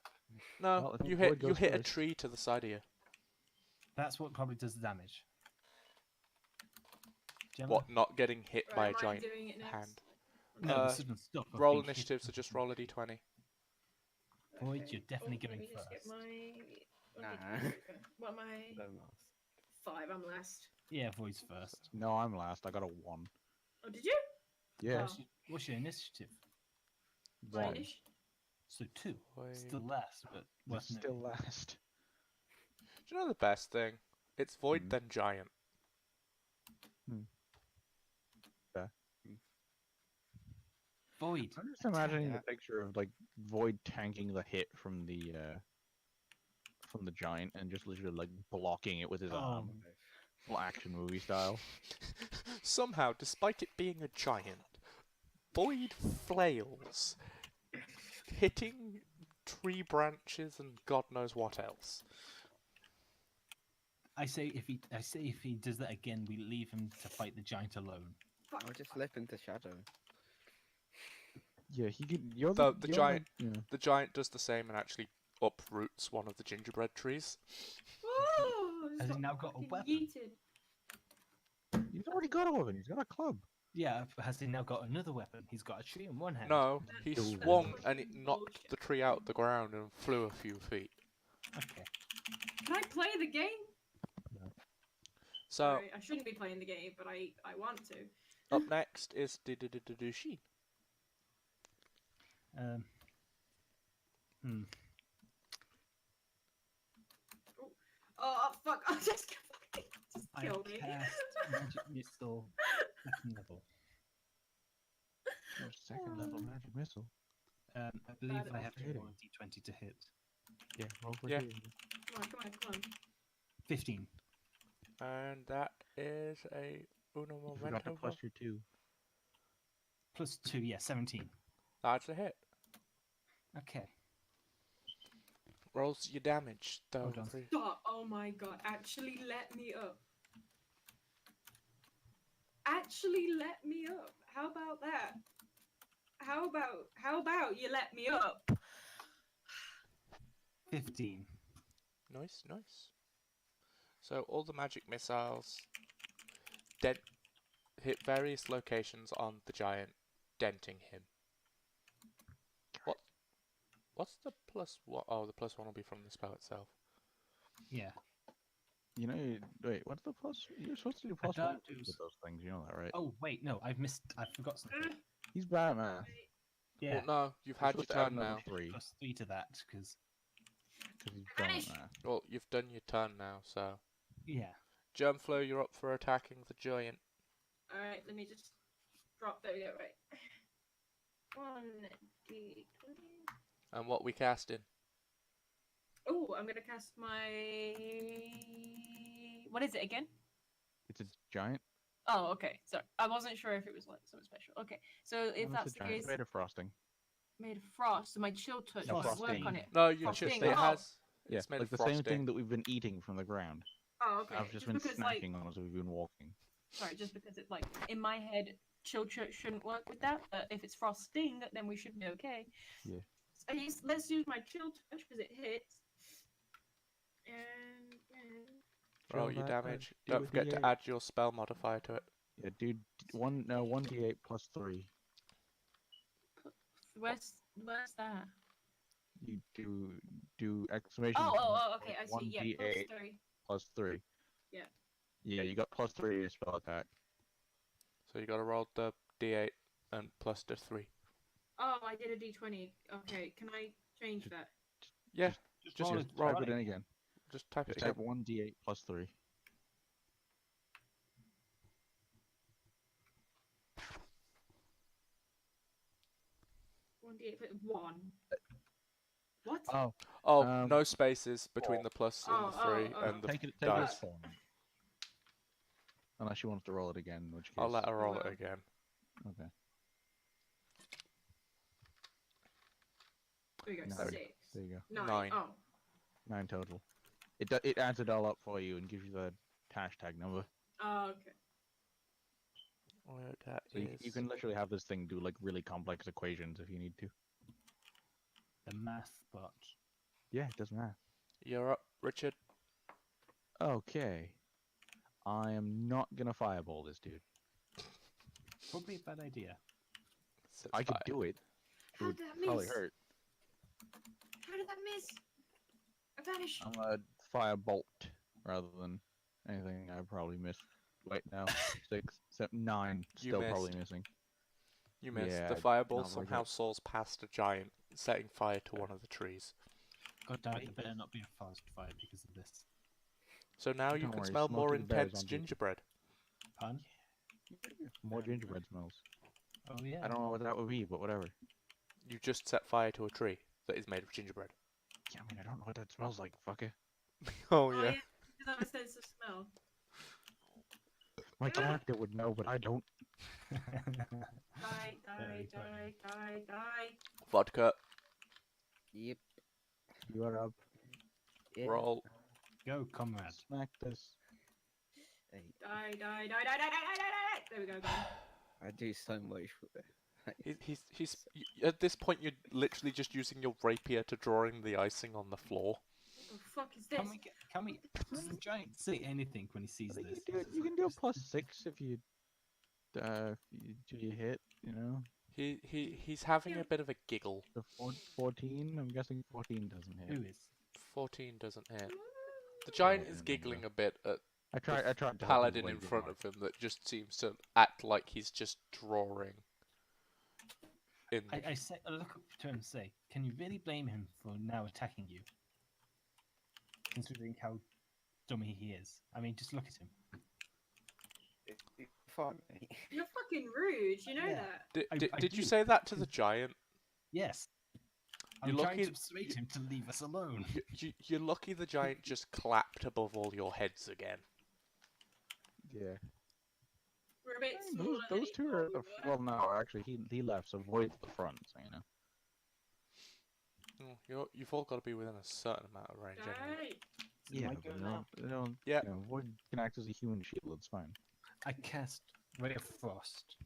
A: No,
B: Well, I think
A: you
B: Void
A: hit
B: goes
A: a
B: first.
A: tree to the side of you.
F: That's what probably does the damage. Gemma?
A: What? Not getting hit
C: Right,
A: by a
C: am I
A: giant
C: doing it next?
A: hand.
F: No,
A: Uh,
F: the sudden stop. of
A: Roll
F: being hit
A: initiative, so
F: with
A: just
F: the-
A: roll a d20.
F: Void, you're definitely
C: let
F: going
C: me just get
F: first.
C: my...
E: Nah.
C: What am I?
E: Don't ask.
C: 5, I'm last.
F: Yeah, Void's first.
B: No, I'm last. I got a 1.
C: Oh, did you?
B: Yeah,
C: Oh.
F: What's your initiative?
C: My
B: 1.
C: initiative?
F: So 2.
A: Wait.
F: Still last, but worth
B: It's still last.
A: Do you know the best thing? It's Void
B: Hmm.
A: then Giant.
F: Void.
B: I'm just imagining the
E: that.
B: picture of like Void tanking the hit from the giant and just literally like blocking it with his arm, full action movie style.
A: Somehow, despite it being a giant, Void flails, hitting tree branches and God knows what else.
F: I say if he does that again, we leave him to fight the giant alone.
C: Fuck.
E: I'll just slip into shadow.
B: Yeah, he could. You're
A: The
B: you're
A: giant-
B: The, you know,
A: The giant does the same and actually uproots one of the gingerbread trees.
C: Oh,
F: Has he
C: got
F: now got a
C: fucking
F: weapon?
C: yeeted.
B: he's already got a weapon. He's got a club.
F: Yeah, but has he now got another weapon? He's got a tree in one hand.
A: No, he
C: That's
A: swung
C: fucking
A: and it knocked
C: bullshit.
A: the tree out the ground and flew a few feet.
F: Okay.
C: Can I play the game?
A: So,
C: Sorry, I shouldn't be playing the game, but I want to.
A: up next is Dushin.
F: Hmm.
C: Oh, fuck. I just
F: I
C: kill me.
F: cast magic missile second level.
B: Second level magic missile.
F: I believe
C: Bad
F: I have to
B: hitting.
F: roll a d20 to hit.
B: Yeah, roll for
A: Yeah.
B: two.
C: Come on.
F: 15.
A: And that is a uno
B: You forgot to
A: momento.
B: plus your 2.
F: Plus 2, yeah, 17.
A: That's a hit.
F: Okay.
A: Rolls your damage, though.
F: Hold on.
C: Stop. Oh my god. Actually let me up. Actually let me up. How about that? How about you let me up?
F: 15.
A: Nice, nice. So all the magic missiles hit various locations on the giant, denting him. What's the plus one? Oh, the plus one will be from the spell itself.
F: Yeah.
B: You know, wait, what's the plus? You're supposed to do
F: I
B: plus one
F: don't do
B: with those things, you know that, right?
F: Oh, wait, no, I forgot something.
B: He's Batman.
F: Yeah.
A: Well, no, you've
B: You're
A: had your
B: supposed to add
A: turn
B: another
A: now.
B: 3,
F: Plus 3 to that, because,
B: he's giant
C: Vanish!
B: math.
A: Well, you've done your turn now, so...
F: yeah.
A: Germflow, you're up for attacking the giant.
C: Alright, let me just drop. There we go, right. 1d20.
A: And what we casting?
C: Oh, I'm gonna cast my. What is it again?
B: It's a giant.
C: Oh, okay. Sorry, I wasn't sure if it was like something special. Okay, so if
B: No,
C: that's
B: it's a
C: the
B: giant.
C: case,
B: Made of frosting.
C: made of frost, so my chill touch
B: No,
C: will work
B: frosting.
C: on it.
A: No, you
C: Frosting,
A: just...
C: oh.
A: It has...
B: Yeah,
A: It's made
B: like
A: of
B: the
A: frosting.
B: same thing that we've been eating from the ground.
C: Oh, okay.
B: I've just been
C: because like,
B: snacking on as we've been walking.
C: sorry, just because it's like in my head, chill touch shouldn't work with that. But if it's frosting, then we should be okay.
B: Yeah.
C: So let's use my chill touch because it hits. And
A: Roll
B: Chill
A: your
B: that,
A: damage.
B: do
A: Don't
B: a
A: forget to
B: D8.
A: add your spell modifier to it.
B: Yeah, dude. 1d8 plus 3.
C: where's that?
B: You do exclamation.
C: Oh, okay. I see. Yeah,
B: 1d8
C: +3.
B: plus 3.
C: Yeah.
B: Yeah, you got plus 3 to your spell attack.
A: So you gotta roll the d8 and plus the 3.
C: Oh, I did a d20. Okay, can I change that?
A: Yeah,
F: Just
A: Just
F: roll
A: roll
F: it.
B: Type
F: roll
B: it in again.
A: just type
B: Just
A: it
B: type
A: again.
B: 1d8 plus 3.
C: One d8 1. What?
B: Oh,
A: Oh, no spaces between
B: 4.
A: the plus and the 3 and the
B: take it
A: dice.
B: as 4. Unless she wants to roll it again, in which case.
A: I'll let her roll it
C: Well.
A: again.
B: Okay.
C: There we go.
B: No.
C: 6.
B: There you go.
C: 9.
A: 9.
C: Oh.
B: 9 total. It adds it all up for you and gives you the hashtag number.
C: Oh, okay.
A: Where that
B: So you
A: is-
B: can literally have this thing do like really complex equations if you need to.
F: The math bot.
B: Yeah, it does math.
A: You're up, Richard.
B: Okay. I am not gonna fireball this dude.
F: Probably a bad idea.
A: Says
B: I could
A: fire.
B: do it. It
C: How'd
B: would
C: that
B: probably
C: miss?
B: hurt.
C: How did that miss? I vanished.
B: I'm a firebolt rather than anything I probably missed. Wait, no. 6, 7, 9.
A: You
B: Still probably
A: missed.
B: missing.
A: You missed.
B: Yeah,
A: The fireball
B: not very
A: somehow
B: good.
A: soars past a giant, setting fire to one of the trees.
F: God damn it, there better not be a forest fire because of this.
A: So now you
B: Don't
A: can
B: worry,
A: smell more
B: Smokey the Bear's
A: intense
B: on duty.
A: gingerbread.
F: Pun?
B: More gingerbread smells.
F: Oh, yeah.
B: I don't know what that would be, but whatever.
A: You just set fire to a tree that is made of gingerbread.
B: Yeah, I mean, I don't know what that smells like, fucker.
A: Oh
C: Because I have a sense of smell.
B: My character would know, but I don't.
C: Die, die, die, die, die.
A: Vodka,
E: Yep.
B: You are up.
E: Yeah.
A: roll.
F: Go, comrade.
B: Smack this.
E: Hey,
C: Die, die, die, die, die, die, die, die. There we go, guys.
E: I do so much for
A: At this point, you're literally just using your rapier to drawing the icing on the floor.
C: What the fuck is this?
F: Does the giant say anything when he sees
B: I think
F: this?
B: you can do a +6 if you do you hit, you know.
A: He's having a bit of a giggle.
B: The 14, I'm guessing 14 doesn't hit.
F: Who is?
A: 14 doesn't hit. The giant
B: Yeah,
A: is
B: I
A: giggling
B: know.
A: a bit at
B: I tried to help him
A: paladin
B: play
A: in
B: good
A: front
B: art.
A: of him that just seems to act like he's just drawing.
F: I look up to him and say, can you really blame him for now attacking you? Considering how dummy he is. I mean, just look at him.
E: fun, mate.
C: You're fucking rude. You know
F: Yeah.
C: that.
A: Did you
F: do.
A: say that to the giant?
F: Yes.
A: You're
F: I'm trying
A: lucky-
F: to persuade him to leave us alone.
A: You're lucky the giant just clapped above all your heads again.
B: Yeah.
C: We're a bit
B: Those,
C: smaller than
B: those
C: he
B: two
C: thought
B: are at
C: we
B: the
C: were.
B: well, no, actually he left, so Void's the front, so you know.
A: You've all got to be within a certain amount of range anyway.
C: Die.
F: So my
B: but
F: go
B: they
F: now.
B: don't,
A: Yeah.
B: you know, Void can act as a human shield, it's fine.
F: I cast Ray of Frost.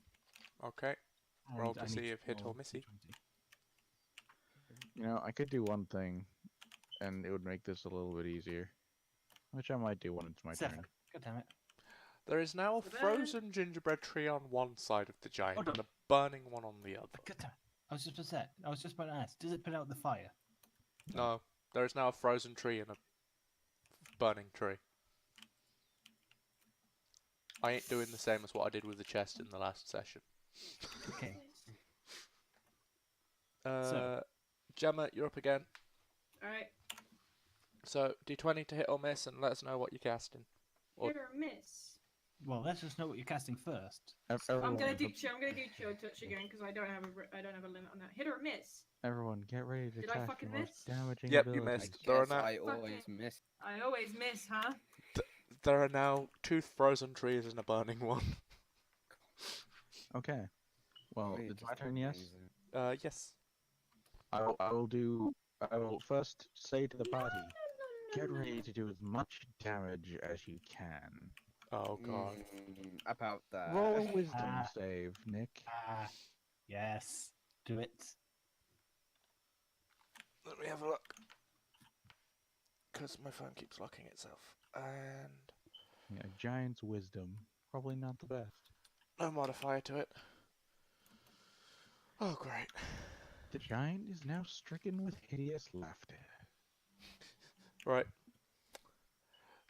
A: Okay. Roll
F: and
A: to
F: I
A: see
F: need
A: if hit or
F: roll
A: missy.
F: d20.
B: You know, I could do one thing. and it would make this a little bit easier. Which I might do when it's my
F: 7.
B: turn.
F: God damn it.
A: There is now a
C: So then-
A: frozen gingerbread tree on one side of the giant
F: Hold
A: and
F: on.
A: a burning one on the other.
F: God damn it. I was just about to ask, does it put out the fire?
A: No, there is now a frozen tree and a burning tree. I ain't doing the same as what I did with the chest in the last session.
F: Okay.
A: Gemma, you're up again.
C: Alright.
A: So, D20 to hit or miss, and let us know what you're casting. Or-
C: Hit or miss.
F: Well, let's just know what you're casting first.
C: I'm
B: Everyone,
C: gonna do chill touch again because I don't have a limit on that. Hit or miss.
B: everyone, get ready to
C: Did I
B: cast
C: fucking
B: your most
C: miss?
B: damaging
A: Yep, you
B: abilities.
A: missed. There are
E: Yes,
A: now
E: I always miss.
C: I always miss, huh?
A: there are now 2 frozen trees and a burning one.
B: Okay. Well,
E: Really
B: it's my
E: just
B: turn, yes?
E: amazing.
A: Yes.
B: I will first say to the party, get ready to do as much damage as you can.
A: Oh god.
E: About that.
B: Roll a wisdom
F: Ah.
B: save, Nick.
F: Ah, yes. Do it.
A: Let me have a look. Because my phone keeps locking itself. And
B: Yeah, giant's wisdom. Probably not the best.
A: no modifier to it. Oh, great.
B: The giant is now stricken with hideous laughter.
A: Right.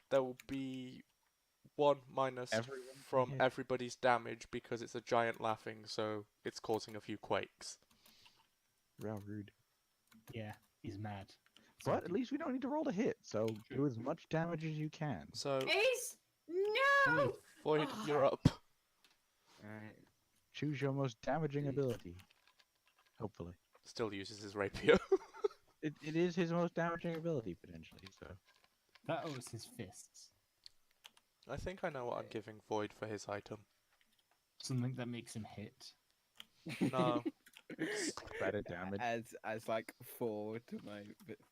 A: There will be 1 minus
B: Everyone can
A: from
B: hit.
A: everybody's damage because it's a giant laughing, so it's causing a few quakes.
B: Real rude.
F: Yeah, he's mad.
B: But at least we don't need to roll to hit, so do as much damage as you can.
A: So,
C: Ace! No!
A: Void,
C: Oh.
A: you're up.
E: Alright.
B: Choose your most damaging ability. Hopefully.
A: Still uses his rapier.
B: It is his most damaging ability, potentially, so.
F: That was his fists.
A: I think I know what I'm giving Void for his item.
F: Something that makes him hit.
A: No.
B: Better damage.
E: As like 4 to my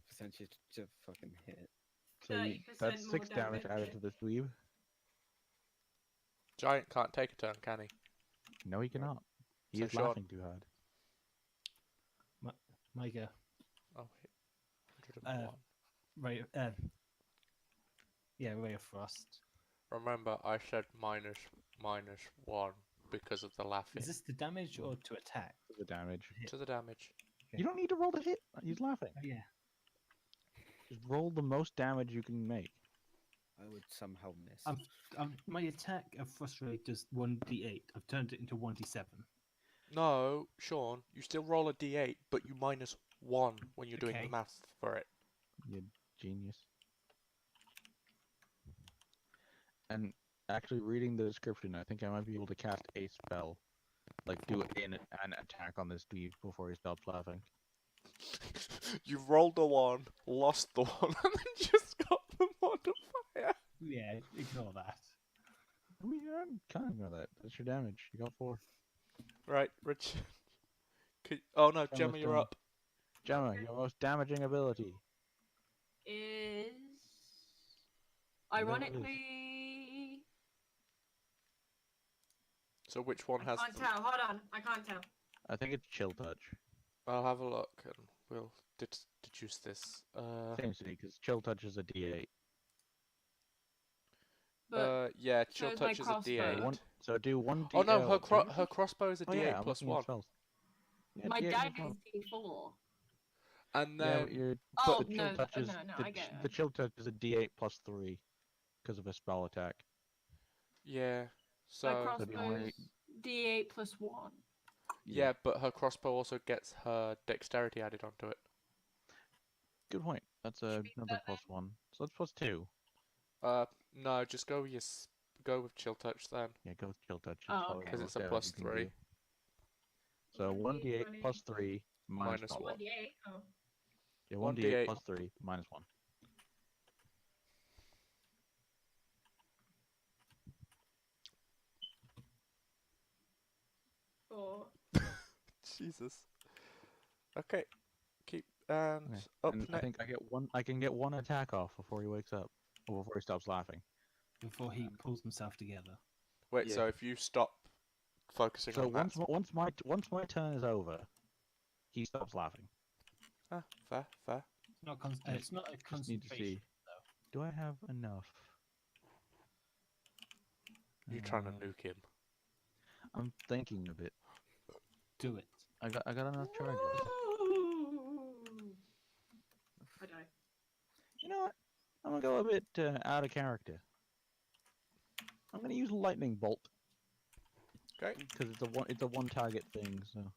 E: percentage to fucking hit.
B: So
C: 30%
B: that's
C: more
B: 6 damage
C: damage.
B: added to this dweeb.
A: Giant can't take a turn, can he?
B: No, he cannot. He
A: So
B: is
A: Sean.
B: laughing too hard.
F: Micah,
A: Oh, 101.
F: Ray, Ray of Frost.
A: Remember, I said minus 1 because of the laughing.
F: Is this the damage or to attack?
B: For the damage.
A: To the damage.
B: You don't need to roll to hit. He's laughing.
F: Oh, yeah.
B: Just roll the most damage you can make.
E: I would somehow miss.
F: My attack of Frustrate does 1d8. I've turned it into 1d7.
A: No, Sean, you still roll a d8, but you minus 1 when you're doing
F: Okay.
A: the math for it.
B: You genius. And actually, reading the description, I think I might be able to cast a spell. Like, do an attack on this dweeb before he stops laughing.
A: You rolled a 1, lost the 1, and then just got the modifier.
F: Yeah, ignore that.
B: I mean, I can't ignore that. That's your damage. You got 4.
A: Right, Richard. Oh no,
B: Gemma's
A: Gemma, you're
B: turn.
A: up.
B: Gemma,
C: Okay.
B: your most damaging ability.
C: Is
B: Whatever it is.
C: ironically.
A: So which one
C: I
A: has?
C: can't tell. Hold on, I can't tell.
B: I think it's chill touch.
A: I'll have a look and we'll deduce this.
B: Seems to be, because chill touch is a D8.
C: But
A: Yeah,
C: so
A: chill
C: is my
A: touch is a
C: crossbow.
A: D8.
B: So do 1 D8.
A: Oh no, her crossbow is a
B: Oh,
A: D8
B: yeah, I'm
A: plus
B: looking at
A: 1,
B: spells. Yeah,
C: my
B: D8
C: dagger
B: plus 1.
C: is D4.
A: and
B: Yeah,
A: then
B: but you're,
C: Oh,
B: the chill
C: no,
B: touch is,
C: no,
B: the,
C: I get
B: the
C: it.
B: chill touch is a D8 plus 3 because of a spell attack.
A: yeah,
C: My
A: so
B: So the
C: crossbow
B: only-
C: is D8 plus 1.
A: yeah, but her crossbow also gets her dexterity added onto it.
B: Good point. That's
C: Should be
B: another plus 1. So that's plus 2.
A: No, just go with go with chill touch then,
B: Yeah, go with chill touch.
C: Oh,
B: probably
C: okay.
B: the
A: because
B: most
A: it's a
B: damage
A: plus
B: you can
A: 3.
B: do. So 1d8 plus 3 minus
A: Minus
B: 1.
C: 1d8. Oh.
B: Yeah,
A: 1d8
B: 1d8 plus 3 minus 1.
C: Four.
A: Jesus. Okay, keep and
B: Okay.
A: up
B: And I
A: next.
B: think I can get 1 attack off before he wakes up. Or before he stops laughing.
F: Before he pulls himself together.
A: Wait,
B: yeah.
A: so if you stop focusing
B: So
A: on that,
B: once my turn is over, he stops laughing.
A: fair.
F: Not it's not a
B: Just need to
F: concentration.
B: see. Do I have enough?
A: You trying to
B: Uh,
A: nuke him?
B: I'm thinking of it.
F: Do it.
B: I got enough charges.
C: I die.
B: You know what? I'm gonna go a bit out of character. I'm gonna use lightning bolt
A: Okay.
B: because it's a one target thing. So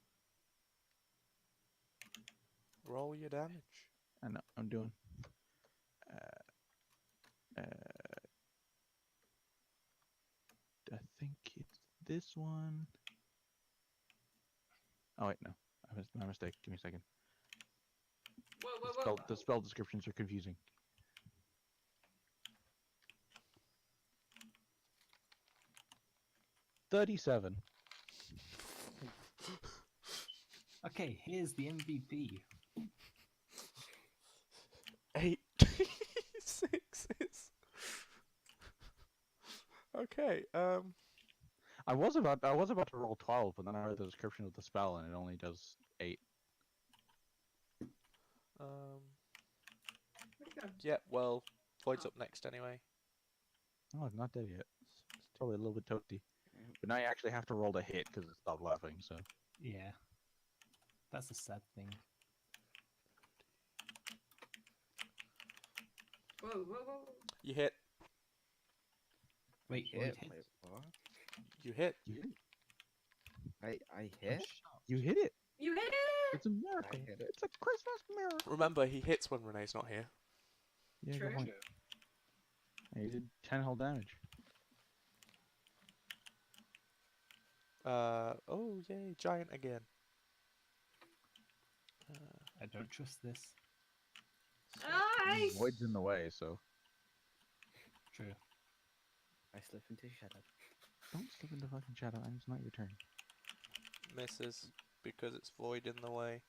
A: Roll your damage.
B: I know I'm doing. I think it's this one. Oh wait, no, my mistake. Give me a second.
C: Whoa.
B: The spell descriptions are confusing. $37.
F: Okay, here's the MVP.
A: 8 sixes. Okay.
B: I was about to roll 12, but then I read the description of the spell and it only does 8.
C: Where'd it go?
A: Yeah. Well, Void's up next anyway.
B: Oh, it's not dead yet. It's probably a little bit toasty. But now you actually have to roll to hit because it stopped laughing. So
F: Yeah. That's a sad thing.
C: Whoa.
A: You hit.
F: Wait,
E: Hit?
F: hit.
E: Wait, what?
A: You hit.
B: you hit it.
E: I
F: I'm
E: hit?
F: shocked.
B: You hit it.
C: You hit it!
B: It's a miracle.
E: hit it.
B: It's a Christmas miracle.
A: Remember, he hits when Renee's not here.
B: Yeah,
C: True.
B: good point. Yeah, you did 10 hull damage.
A: Oh yay, giant again.
F: I don't trust this.
C: Nice!
B: Void's in the way, so
F: True.
E: I slip into shadow.
B: don't slip into fucking shadow. And it's not your turn.
A: Misses because it's void in the way.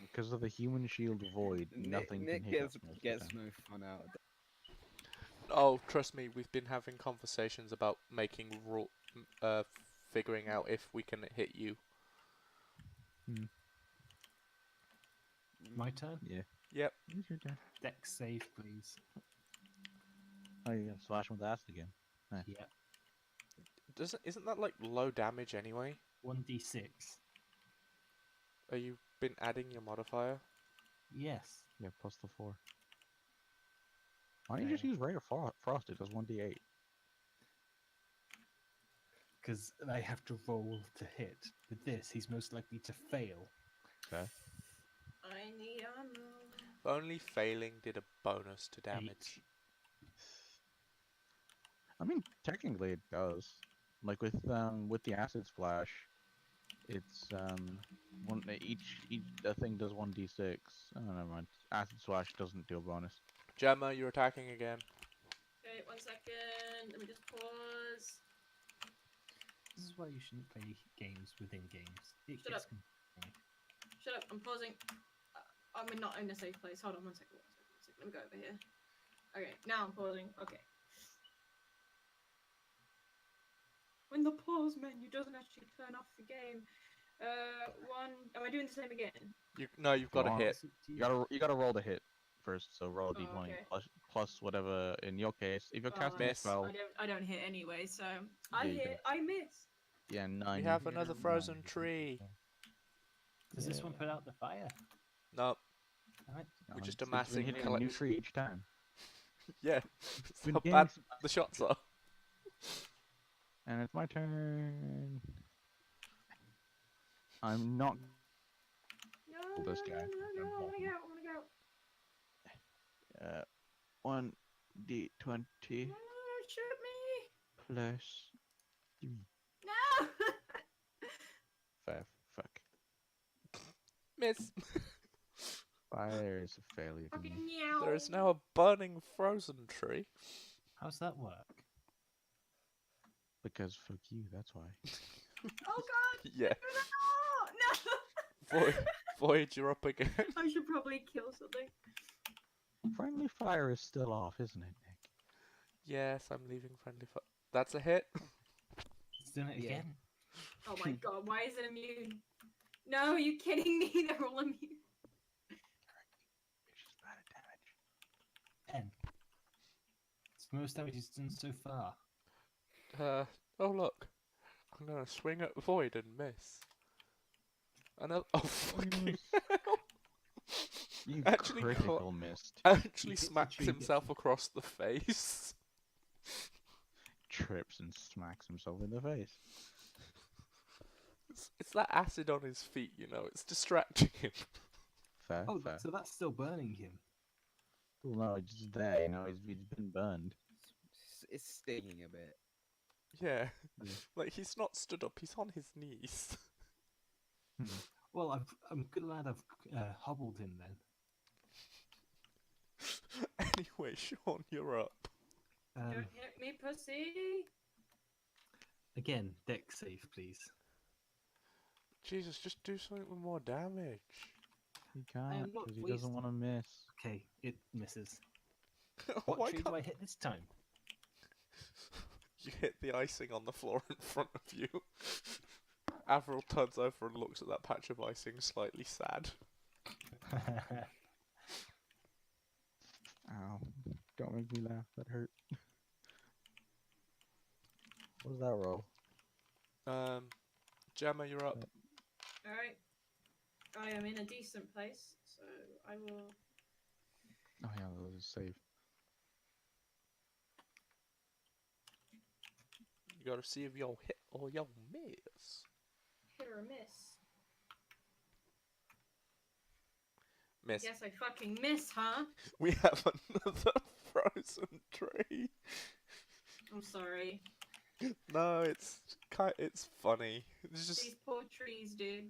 B: Because of the human shield void, nothing
E: Nick
B: can hit
E: gets
B: us most of the
E: gets
B: time.
E: no fun out of that.
A: Oh, trust me, we've been having conversations about making figuring out if we can hit you.
F: My turn?
B: Yeah.
A: Yep.
B: It's your turn.
F: Dex save, please.
B: Oh, you gotta slash with acid again.
F: Yeah.
A: Isn't that like low damage anyway?
F: 1d6.
A: Are you been adding your modifier?
F: Yes.
B: Yeah, plus the 4. Why don't you just use Ray of Frost? It does 1d8.
F: Because I have to roll to hit. With this, he's most likely to fail.
B: Okay.
C: I need ammo.
A: If only failing did a bonus to damage.
B: I mean, technically it does. Like with the acid splash, it's each thing does 1d6. Oh, never mind. Acid splash doesn't do a bonus.
A: Gemma, you're attacking again.
C: Okay, 1 second. Let me just pause.
F: This is why you shouldn't play games within games. It
C: Shut
F: gets
C: up. Shut up, I'm pausing. I'm not in a safe place. Hold on 1 second. Let me go over here. Okay, now I'm pausing. Okay. When the pause menu doesn't actually turn off the game. Am I doing the same again?
A: You've got to
B: Go on.
A: hit.
B: You gotta roll to hit first. So roll a
C: Oh,
B: d20
C: okay.
B: plus whatever. In your case, if you're
C: Oh,
B: casting a
A: Miss.
B: spell,
C: I don't hit anyway, so I
B: There you
C: hit. I miss.
B: yeah, 9.
A: We have
B: you-
A: another frozen tree.
F: Does this one put out the fire?
A: No,
F: Alright.
B: no,
A: we're just
B: it's been
A: amassing
B: hitting a new tree each time.
A: yeah.
B: It's
A: That's
B: been
A: how
B: gaining
A: bad
B: some-
A: the shots are.
B: And it's my turn. I'm not.
C: No,
B: This guy.
C: No, I wanna go.
B: 1d20
C: No, shoot me.
B: plus 3.
C: No.
B: 5. Fuck.
A: Miss.
B: Fire is a failure for me.
C: Fucking meow.
A: There is now a burning frozen tree.
F: How's that work?
B: Because fuck you, that's why.
C: Oh god.
A: Yeah.
C: No.
A: Void, you're up again.
C: I should probably kill something.
B: Friendly fire is still off, isn't it, Nick?
A: Yes, I'm leaving friendly fire. That's a hit.
F: It's doing it
E: Yeah.
F: again.
C: Oh my god, why is it immune? No, are you kidding me? They're all immune.
F: most damage he's done so far.
A: Oh look, I'm gonna swing at Void and miss. Another. Oh fucking hell!
B: You
A: Actually
B: critical missed.
A: Actually
F: hits the
A: smacks
F: tree, gets
A: himself
F: him.
A: across the face.
B: Trips and smacks himself in the face.
A: It's that acid on his feet, you know. It's distracting him.
B: Fair,
F: Oh,
B: fair.
F: so that's still burning him.
B: Well, no, it's just there, you know, he's been burned.
E: It's stinging a bit.
A: Yeah,
B: Yeah.
A: like he's not stood up. He's on his knees.
F: Well, I'm glad I've hobbled him then.
A: Anyway, Sean, you're up.
C: Don't hit me, pussy.
F: Again, deck save, please.
A: Jesus, just do something with more damage.
B: He
F: am
B: can't,
F: not
B: because he doesn't want to miss.
F: Okay, it misses. What
A: Why
F: tree
A: can't
F: do I hit this time?
A: you hit the icing on the floor in front of you? Avril turns over and looks at that patch of icing, slightly sad.
B: Ow. Don't make me laugh, that hurt. What was that roll?
A: Gemma, you're up.
C: Alright. I am in a decent place, so I will.
B: Oh yeah, that was a save.
A: You gotta see if you'll hit or you'll miss.
C: Hit or miss.
A: Miss.
C: Yes, I fucking miss, huh?
A: We have another frozen tree.
C: I'm sorry.
A: No, it's funny. It's just
C: These poor trees, dude.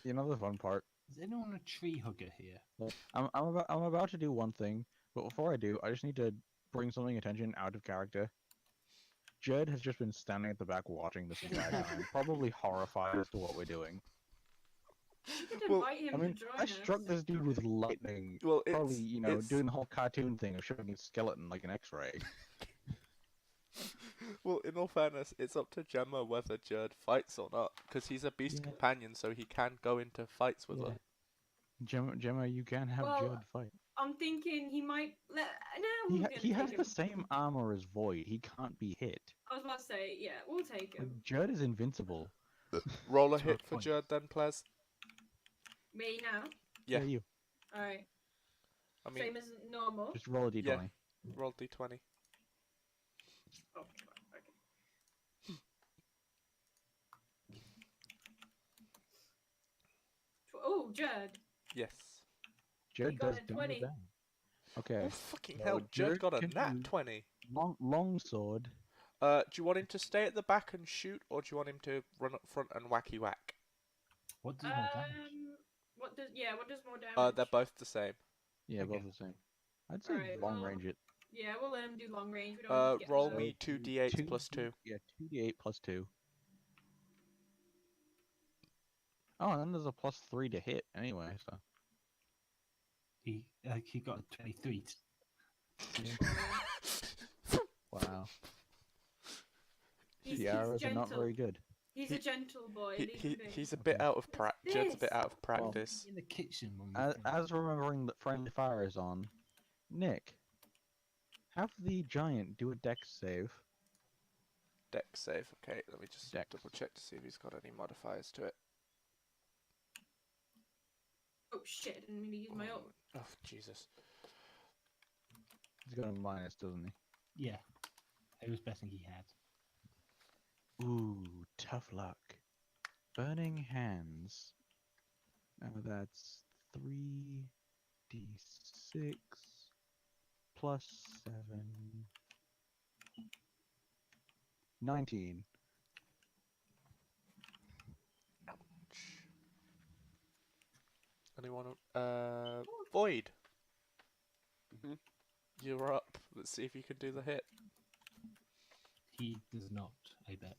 B: You know the fun part?
F: Is anyone a tree hugger here?
B: I'm about to do one thing, but before I do, I just need to bring something attention out of character. Jurd has just been standing at the back watching this entire time, probably horrified as to what we're doing.
C: You could
A: Well,
C: invite him
B: I mean,
C: to join
B: I
C: us.
B: struck this dude with lightning.
A: well,
B: Probably,
A: it's
B: you know,
A: it's
B: doing the whole cartoon thing of showing his skeleton like an X-ray.
A: well. In all fairness, it's up to Gemma whether Jurd fights or not, because he's a beast
B: Yeah.
A: companion, so he can go into fights with
B: Yeah.
A: her.
B: Gemma, you can have
C: Well,
B: Jurd fight.
C: I'm thinking he might. No,
B: He,
C: we're
B: ha
C: gonna
B: he has
C: take
B: the
C: him.
B: same armor as Void. He can't be hit.
C: I was about to say, yeah, we'll take
B: Like,
C: him.
B: Jurd is invincible.
A: Roll a
F: To a
A: hit for
F: point.
A: Jurd then, Plez.
C: Me now.
A: Yeah.
B: You.
C: Alright.
A: I mean,
C: Same as normal.
B: Just roll a d20.
A: Yeah. roll d20.
C: Oh, okay. Oh, Jurd.
A: Yes.
B: Jurd
C: got
B: does
C: a
B: damage
C: 20.
B: down. Okay.
A: Oh fucking
B: So
A: hell! Jurd
B: Jurd
A: got a
B: can
A: nat
B: do-
A: 20.
B: Long sword.
A: Do you want him to stay at the back and shoot, or do you want him to run up front and wacky whack?
F: What does more damage?
C: What does more damage?
A: They're both the same.
B: Yeah,
F: Okay.
B: both the same. I'd say
C: Alright,
B: long
C: well,
B: range it.
C: Yeah, we'll let him do long range. We don't get
A: Roll
C: low.
A: me 2d8 plus 2.
B: Yeah, 2d8 plus 2. Oh, and then there's a plus 3 to hit anyway, so.
F: He got a 23.
B: Wow.
C: He's
B: The arrows are not
C: gentle.
B: very good.
C: He's a gentle boy. leave him be.
A: He's a bit
F: Okay.
A: out of
C: What's
A: Jur's a bit
C: this?
A: out of practice.
F: In the kitchen when we
B: As remembering that friendly fire is on, Nick, have the giant do a dex save.
A: Dex save. Okay, let me just
B: Dex.
A: double check to see if he's got any modifiers to it.
C: Oh shit! I didn't mean to use my own.
A: Oh Jesus.
B: He's got a minus, doesn't
F: Yeah, I was betting he had.
B: he? Ooh, tough luck. Burning hands. Now that's 3d6 plus 7. 19.
A: Anyone? Void.
E: Mhm.
A: You're up. Let's see if you can do the hit.
F: He does not, I bet.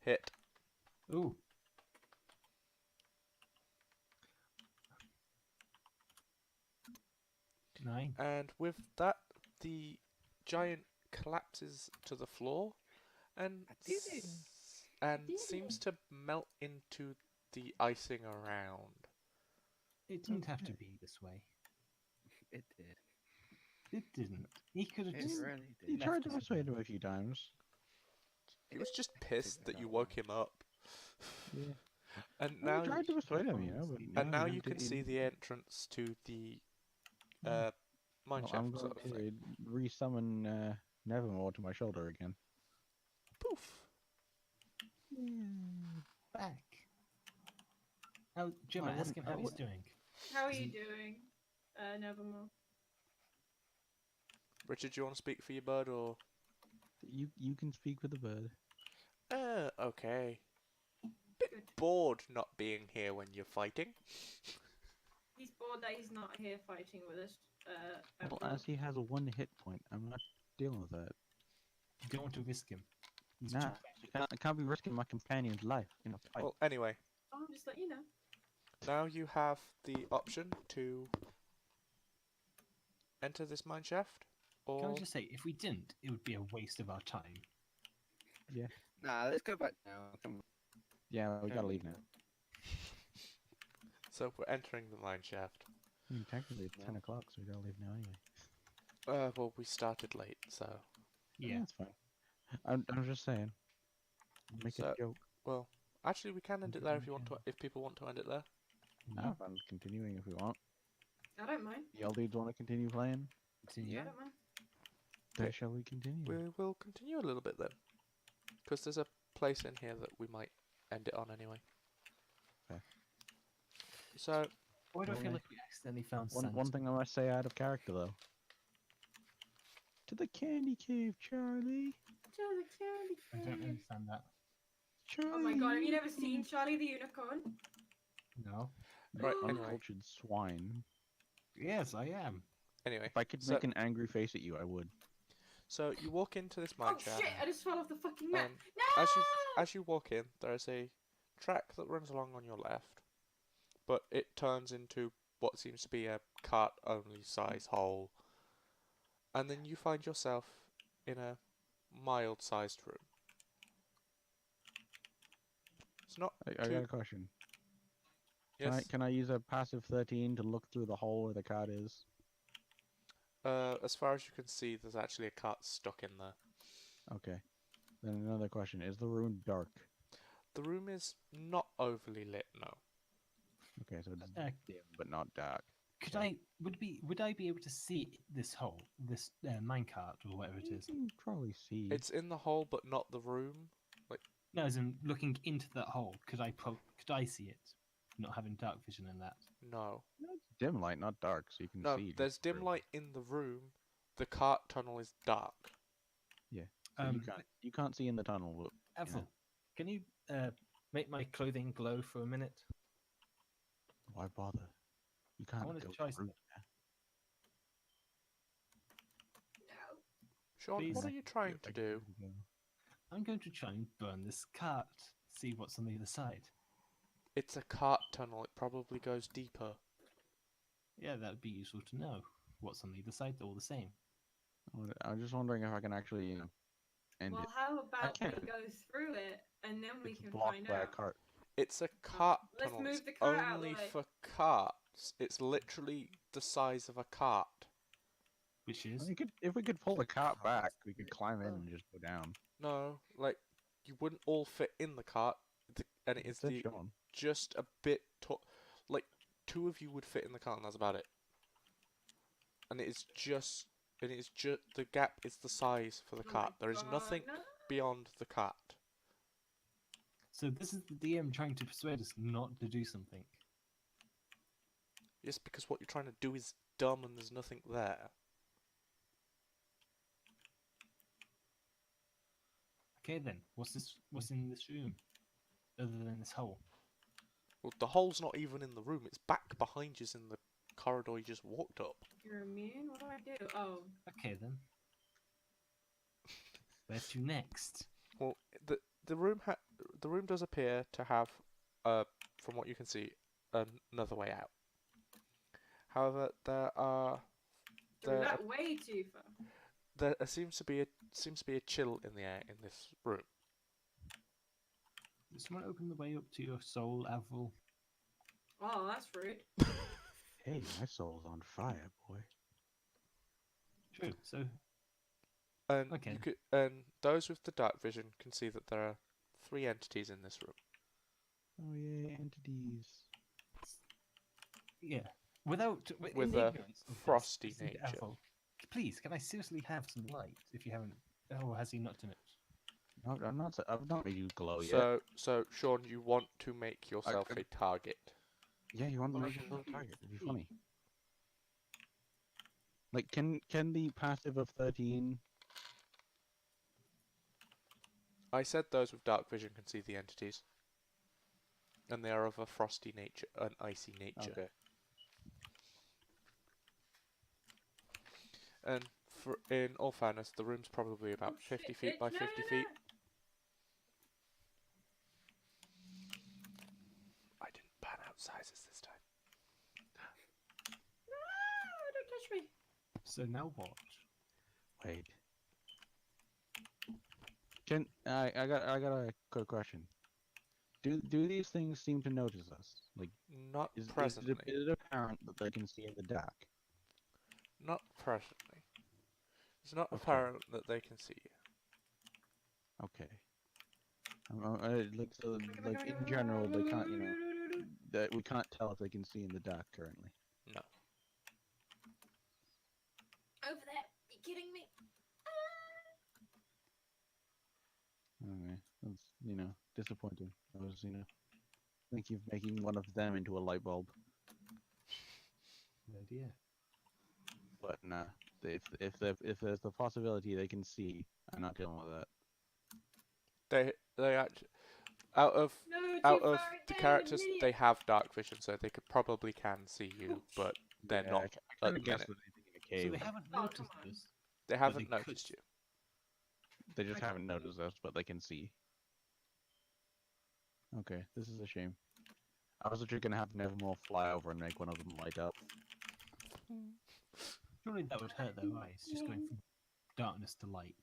A: Hit.
F: Ooh. Nine.
A: And with that, the giant collapses to the floor and
E: I did it.
A: and
C: did
A: seems to melt into the icing around.
F: It didn't have to be this way.
E: It did.
F: It didn't. He could have
E: It
F: just.
E: really
B: You
E: did.
B: tried to
F: left us
B: persuade
F: alone.
B: him a few times.
A: He was just
E: It
A: pissed
E: didn't
A: that you
E: go
A: woke
E: well.
A: him up.
B: Yeah.
A: And
B: Well,
A: now,
B: you tried to persuade him, you know, but
A: and now
B: he
A: you can
B: didn't-
A: see the entrance to the
B: Yeah.
A: mine
B: Well, I'm
A: shaft
B: going
A: sort of thing.
B: to resummon Nevermore to my shoulder again.
A: Poof.
F: Back. Oh, Gemma, ask him how he's doing.
C: How are you doing, Nevermore?
A: Richard, do you want to speak for your bird or?
B: You can speak with the bird.
A: Okay. Bit
C: Good.
A: bored not being here when you're fighting.
C: He's bored that he's not here fighting with us.
B: Well,
C: Emperor.
B: as he has a 1 hit point, I'm not dealing with that.
F: You don't want to risk him. He's
B: Nah,
F: too
B: I can't be risking my companion's life in a fight.
A: Well, anyway,
C: I'll just let you know.
A: now you have the option to enter this mine shaft, or
F: Can I just say, if we didn't, it would be a waste of our time.
E: Nah, let's go back now. Come on.
B: Yeah, we gotta leave now.
A: so we're entering the mine shaft.
B: I mean, technically it's
E: No.
B: 10 o'clock, so we gotta leave now anyway.
A: Well, we started late, so
F: Yeah.
B: That's fine. I'm just saying. Make
A: So-
B: a joke.
A: well, actually we can end it there if you want to. If people want to end it there.
B: I'm fine with continuing if we want.
C: I don't mind.
B: Y'all dudes want to continue playing?
F: Continue.
C: I don't mind.
B: Then shall we continue?
A: We will continue a little bit then, because there's a place in here that we might end it on anyway.
B: Okay.
A: So
F: Why do I feel
B: Okay.
F: like we accidentally found
B: One
F: Santa?
B: thing I must say out of character though. To the candy cave, Charlie.
C: Charlie, Charlie,
F: I don't
C: Charlie.
F: understand that.
B: Charlie.
C: Oh my god, have you never seen Charlie the Unicorn?
F: No.
A: right, anyway,
B: Uncultured swine.
F: Yes, I am.
A: anyway,
B: If I could
A: So-
B: make an angry face at you, I would.
A: so you walk into this mine
C: Oh
A: shaft.
C: shit, I just fell off the fucking map.
A: Um,
C: No!
A: as you walk in, there is a track that runs along on your left, but it turns into what seems to be a cart-only size hole, and then you find yourself in a mild-sized room. It's not
B: I
A: too.
B: got a question.
A: Yes.
B: Can I use a passive 13 to look through the hole where the card is?
A: As far as you can see, there's actually a cart stuck in there.
B: Okay. Then another question: is the room dark?
A: The room is not overly lit, no.
B: Okay, so it's
F: Uh,
B: dim but not dark.
F: Could I would I be able to see this hole, this minecart or whatever it
B: You
F: is?
B: can probably see.
A: It's in the hole, but not the room.
F: No, as in looking into that hole. Could I see it? Not having dark vision in that.
A: No.
B: No, it's dim light, not dark, so you can
A: No,
B: see.
A: there's dim
B: through.
A: light in the room. The cart tunnel is dark.
B: So you can't see in the tunnel. But
F: Avril, can you make my clothing glow for a minute?
B: why bother? You can't
F: wanted
B: go
F: to try
B: through
F: something.
B: there.
C: No.
A: Sean,
F: Please.
A: what are you trying to do?
F: I'm going to try and burn this cart. See what's on the other side.
A: It's a cart tunnel. It probably goes deeper.
F: Yeah, that would be useful to know. What's on the other side? They're all the same.
B: I'm just wondering if I can actually, end
C: Well,
B: it.
C: how about we
B: can't.
C: go through it and then we
B: It's
C: can
B: blocked
C: find
B: by a
C: out?
B: cart.
A: It's a cart
C: let's
A: tunnel.
C: move
A: It's
C: the cart out of the
A: only
C: way.
A: for carts. It's literally the size of a cart.
F: Which is
B: If we could pull the cart back, we could climb in and just go down.
A: No, like you wouldn't all fit in the cart, and it is
B: Said
A: the
B: Sean.
A: just a bit like two of you would fit in the cart, and that's about it. And it's just the gap is the size for the
C: Oh my
A: cart. There is
C: God,
A: nothing
C: no.
A: beyond the cart.
F: so. This is the DM trying to persuade us not to do something.
A: Yes, because what you're trying to do is dumb, and there's nothing there.
F: Okay then, what's this? What's in this room, other than this hole?
A: Well, the hole's not even in the room. It's back behind you in the corridor you just walked up.
C: You're immune? What do I do? Oh.
F: Okay then. Where to next?
A: Well, the room does appear to have, from what you can see, another way out. However, there
C: That way too far.
A: seems to be a chill in the air in this room.
F: Did someone open the way up to your soul, Avril?
C: Oh, that's rude.
B: Hey, my soul's on fire, boy.
F: True. So
A: And
F: Okay.
A: and those with the dark vision can see that there are 3 entities in this room.
B: Oh yeah, entities.
F: yeah, without
A: With
F: in
A: a
F: ignorance of
A: frosty
F: this, Mr.
A: nature.
F: Ethel, please, can I seriously have some light? If you haven't, oh, has he not done it?
B: No, I've not made you glow yet.
A: So Sean, you want to make yourself a target.
B: Yeah, you want to make yourself a target? It'd be funny. Like, can the passive of 13?
A: I said those with dark vision can see the entities. And they are of a frosty nature, an icy nature.
B: Okay.
A: And in all fairness, the room's probably about 50 feet by 50 feet. I didn't pan out sizes this time.
C: No, don't touch me.
F: So now what?
B: Wait. I got a quick question. Do these things seem to notice us? Like,
A: Not
B: is
A: presently.
B: is it apparent that they can see in the dark?
A: Not presently. It's not
B: Okay.
A: apparent that they can see you.
B: Okay. Like so, like in general, they can't. That we can't tell if they can see in the dark currently.
A: No.
C: Over there. Are you kidding me?
B: Okay, that's disappointing. I was thinking of making one of them into a light bulb,
F: Good idea.
B: but nah. If there's the possibility they can see, I'm not dealing with that.
A: They actually out of
C: No, too far
A: the
C: down,
A: characters,
C: idiot.
A: they have dark vision, so they could probably can see you, but they're
B: Yeah,
A: not.
B: I
A: at
B: kind
A: the
B: of guess
A: minute.
B: that they'd be in a
F: So
B: cave.
F: they haven't
C: Oh,
F: noticed
C: come on.
F: this.
A: They
F: But
A: haven't
F: they
A: noticed
F: could.
A: you.
B: They just
C: Okay.
B: haven't noticed us, but they can see. Okay, this is a shame. I was literally gonna have Nevermore fly over and make one of them light up.
F: Surely that would hurt their eyes, just going from darkness to light.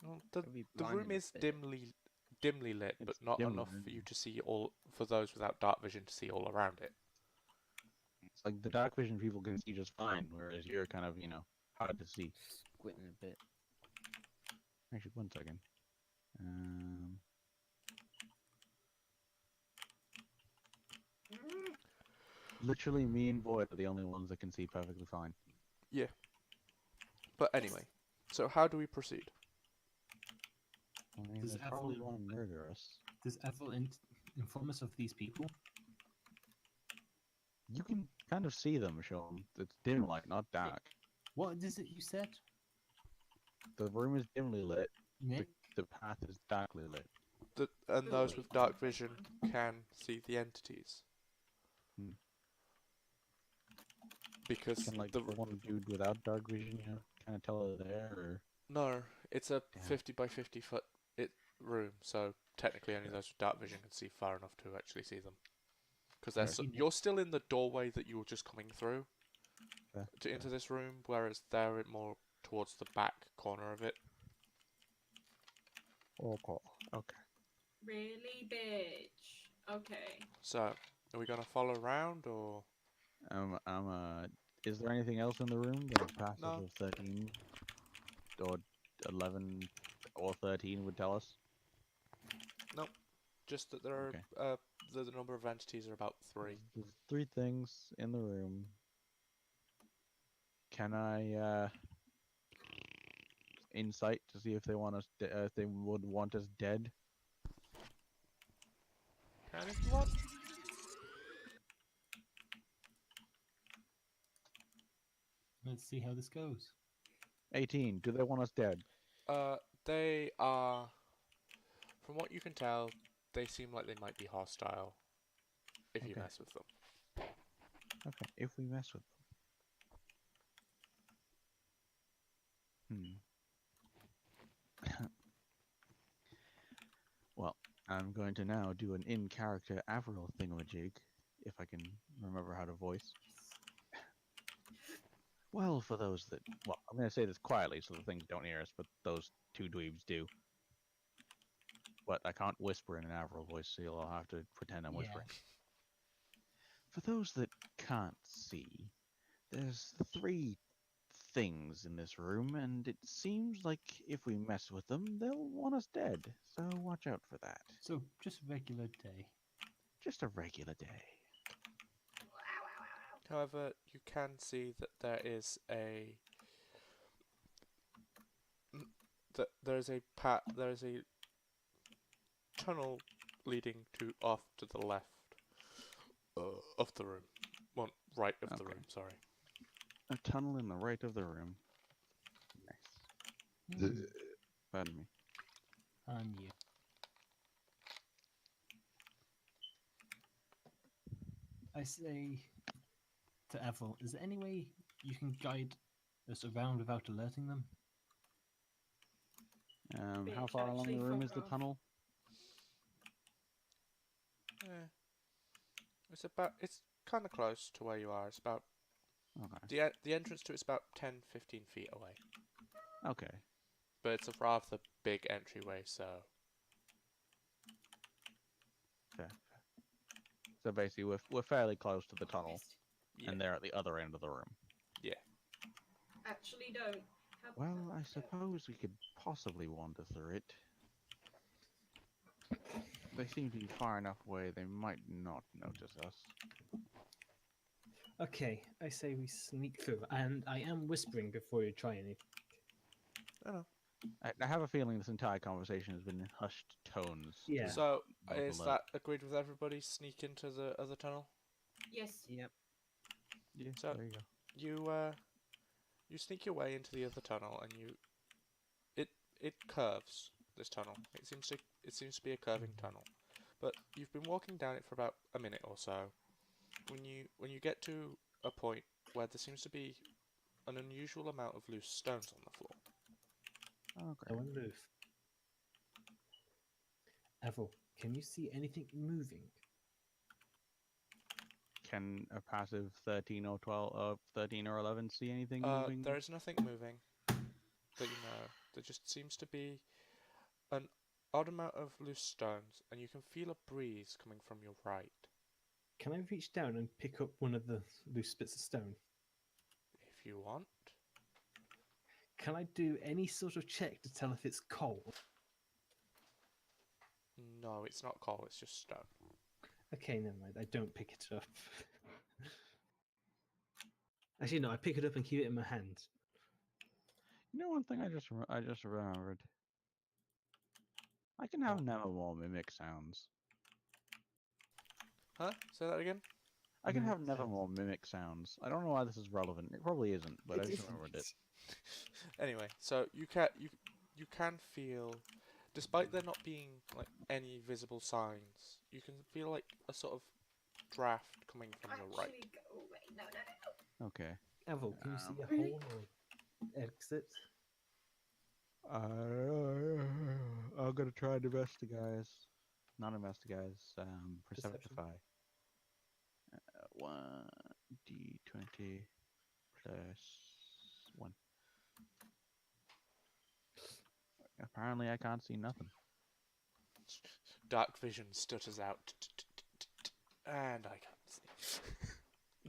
A: Well,
E: It'll be
A: the room
E: blinding a
A: is
E: bit.
A: dimly lit, but
B: It's
A: not
B: dimly
A: enough
B: lit.
A: for you to see all. For those without dark vision to see all around it.
B: It's like the dark vision people can see just fine, whereas you're kind of hard to see.
E: Squinting a bit.
B: Actually, one second. Literally, me and Void are the only ones that can see perfectly fine.
A: Yeah. But anyway, so how do we proceed?
B: I mean,
F: Does
B: they probably
F: Ethel-
B: want to murder us.
F: Does Ethel inform us of these people?
B: You can kind of see them, Sean. It's dim light, not dark.
F: What is it you said,
B: The room is dimly lit.
F: Nick?
B: The path is darkly lit.
A: And those with dark vision can see the entities.
B: Hmm.
A: Because
B: Can like
A: the
B: the one dude without dark vision, kind of tell they're there, or
A: no, it's a
B: Damn.
A: 50 by 50 foot room, so technically only those with dark vision can see far enough to actually see them. Because
B: Right.
A: you're still in the doorway that you were just coming through
B: Fair,
A: into this room, whereas they're more towards the back corner of it.
B: Okay.
C: Really, bitch. Okay.
A: So, are we gonna follow around or?
B: Is there anything else in the room that a passive
A: No.
B: of 13 or 11 or 13 would tell us?
A: Just that there are
B: Okay.
A: the number of entities are about 3.
B: There's 3 things in the room. Can I insight to see if they want us? If they would want us dead?
A: Can if you want.
F: Let's see how this goes.
B: 18. Do they want us dead?
A: They are. From what you can tell, they seem like they might be hostile. If you
B: Okay.
A: mess with them.
B: Okay. If we mess with them. Well, I'm going to now do an in-character Avril thingamajig, if I can remember how to voice. Well, for those that... Well, I'm going to say this quietly so the things don't hear us, but those 2 dweebs do. But I can't whisper in an Avril voice, so you'll have to pretend I'm whispering. For those that can't see, there's 3 things in this room, and it seems like if we mess with them, they'll want us dead. So watch out for that.
F: So just a regular day.
B: Just a regular day.
A: However, you can see that there is a there is a tunnel leading to off to the left of the room. Well, right of the
B: Okay.
A: room. Sorry.
B: A tunnel in the right of the room. Nice. Pardon me.
F: And you. I say to Ethel, is there any way you can guide us around without alerting them?
B: How
C: Bitch,
B: far along
C: actually,
B: the room
C: fuck
B: is the
C: off.
B: tunnel?
A: Yeah. It's kind of close to where you are. It's about
B: Okay.
A: the entrance to it's about 10-15 feet away.
B: Okay.
A: But it's a rather big entryway, so
B: Fair. So basically, we're fairly close to the tunnel,
A: yeah.
B: and they're at the other end of the room.
C: Actually, don't.
B: Well, I suppose we could possibly wander through it. They seem to be far enough away, they might not notice us.
D: Okay, I say we sneak through, and I am whispering before you try anything.
A: I know.
B: I have a feeling this entire conversation has been in hushed tones.
D: Yeah.
A: So
B: Both
A: is
B: alert.
A: that agreed with everybody? Sneak into the other tunnel.
C: Yes.
E: Yep.
B: Yeah,
A: So-
B: there you go.
A: You sneak your way into the other tunnel, and it curves. This tunnel. It seems to be a curving tunnel, but you've been walking down it for about a minute or so. When you get to a point where there seems to be an unusual amount of loose stones on the floor.
D: I
B: Okay.
D: wonder if. Evel, can you see anything moving?
B: Can a passive 13 or 12, 13 or 11 see anything moving?
A: There is nothing moving that you know. There just seems to be an odd amount of loose stones, and you can feel a breeze coming from your right.
D: Can I reach down and pick up one of the loose bits of stone?
A: If you want.
D: Can I do any sort of check to tell if it's cold?
A: No, it's not coal, it's just stone.
D: Okay, never mind. I don't pick it up. Actually, no. I pick it up and keep it in my hand.
B: You know, one thing I just remembered. I can have nevermore mimic sounds.
A: Huh? Say that again?
B: I can
D: Mimic
B: have
D: sounds.
B: nevermore mimic sounds. I don't know why this is relevant. It probably isn't, but I
D: It
B: just
D: isn't.
B: remembered it.
A: Anyway, so you can feel, despite there not being like any visible signs, you can feel like a sort of draft coming from your right.
C: Actually, go away. No.
B: Okay.
D: Evel, can you see a
C: Really?
D: hole or exit?
B: I'm gonna try and investigate. Not investigate. Perceptify. 1d20 plus 1. Apparently, I can't see nothing.
A: Dark vision stutters out, and I can't see.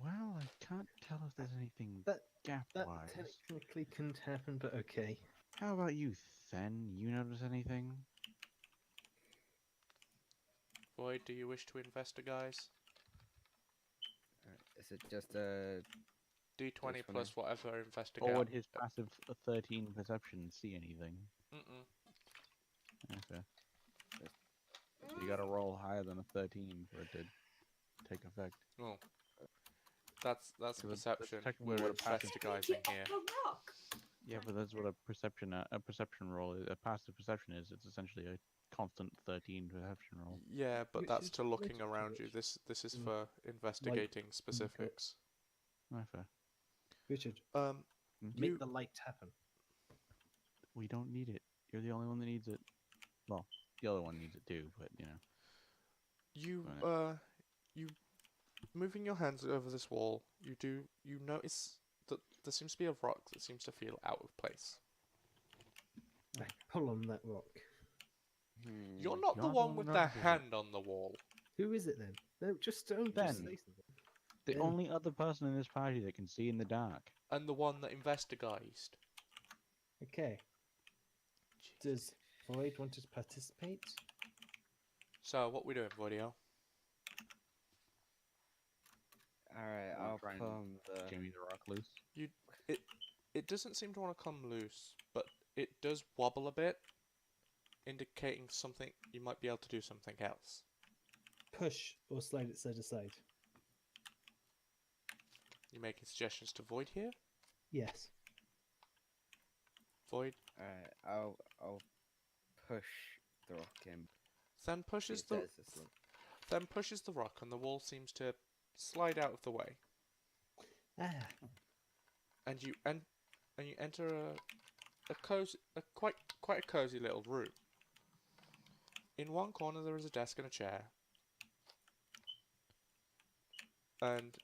B: Well, I can't tell if there's anything
D: That
B: gap-wise.
D: technically couldn't happen, but okay.
B: How about you, Then? You notice anything?
A: Void, do you wish to investigate?
E: Is it just a
A: D20
E: Which one
A: plus
E: is-
A: whatever investigate.
B: Or would his passive 13 perception see anything?
A: Mm-mm.
B: Okay. So you gotta roll higher than a 13 for it to take effect.
A: Oh. That's
B: That's
A: perception.
B: technically
A: We're
B: what a passive-
A: investigating here.
C: A rock.
B: Yeah, but that's what a perception roll is. A passive perception is. It's essentially a constant 13 perception roll.
A: Yeah, but
D: Which
A: that's
D: is
A: to looking
D: relative to
A: around you.
D: which?
A: This is
D: Mm.
A: for investigating specifics.
B: Oh, fair.
D: Richard,
B: Hmm?
D: make the light happen.
B: We don't need it. You're the only one that needs it. Well, the other one needs it too, but you know.
A: You moving your hands over this wall, you notice that there seems to be a rock that seems to feel out of place.
D: I pull on that rock.
A: You're not the
B: You're the
A: one
B: one
A: with
B: who
A: the
B: notices it.
A: hand on the wall.
D: Who is it then? No, just don't.
B: Ben.
D: Just say something.
B: The
D: Ben.
B: only other person in this party that can see in the dark.
A: and the one that investigated.
D: Okay. Does Void want to participate?
A: So, what we doing, Voidio?
E: Alright,
B: Wanna
E: I'll
B: try and
E: palm the.
B: Jimmy the Rock loose.
A: It doesn't seem to want to come loose, but it does wobble a bit, indicating something you might be able to do something else.
D: Push or slide it side to side?
A: You making suggestions to Void here?
D: Yes.
A: Void
E: Alright, I'll push the rock in.
A: then
E: See
A: pushes
E: if
A: the
E: there's a slip.
A: then pushes the rock, and the wall seems to slide out of the way,
D: Ah.
A: and you enter quite a cozy little room. In one corner there is a desk and a chair, and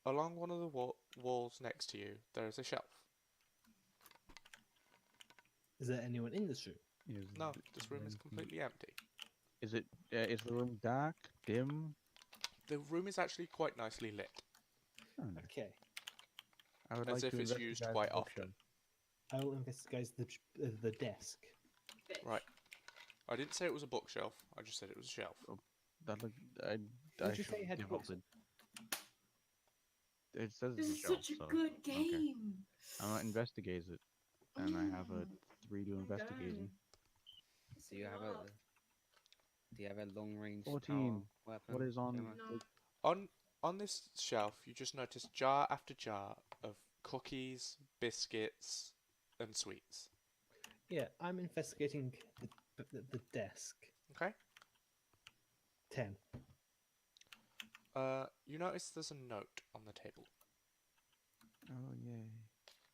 A: along one of the walls next to you there is a shelf.
D: Is there anyone in this room?
A: No, this room is completely empty.
B: Is it? Is the room dark, dim?
A: The room is actually quite nicely lit,
B: Oh, nice.
D: Okay.
B: I would
A: as
B: like
A: if
B: to
A: it's used
B: investigate
A: quite
B: the
A: often.
D: I will investigate the desk.
C: Bitch.
A: Right. I didn't say it was a bookshelf, I just said it was a shelf.
B: That look. I
D: Did you say it had
B: defaulted.
D: books?
B: It says
C: This
B: it's
C: is
B: a shelf,
C: such a
B: so
C: good
B: okay.
C: game.
B: I'm gonna investigate it, and I have a 3 to
C: I'm
B: investigating.
C: Yes,
E: Do you have
C: are.
E: a long range
B: 14.
E: weapon?
B: What is on?
E: Gemma?
C: No.
A: On this shelf, you just notice jar after jar of cookies, biscuits, and sweets.
D: Yeah, I'm investigating the desk.
A: Okay.
D: 10.
A: You notice there's a note on the table.
B: Oh yay!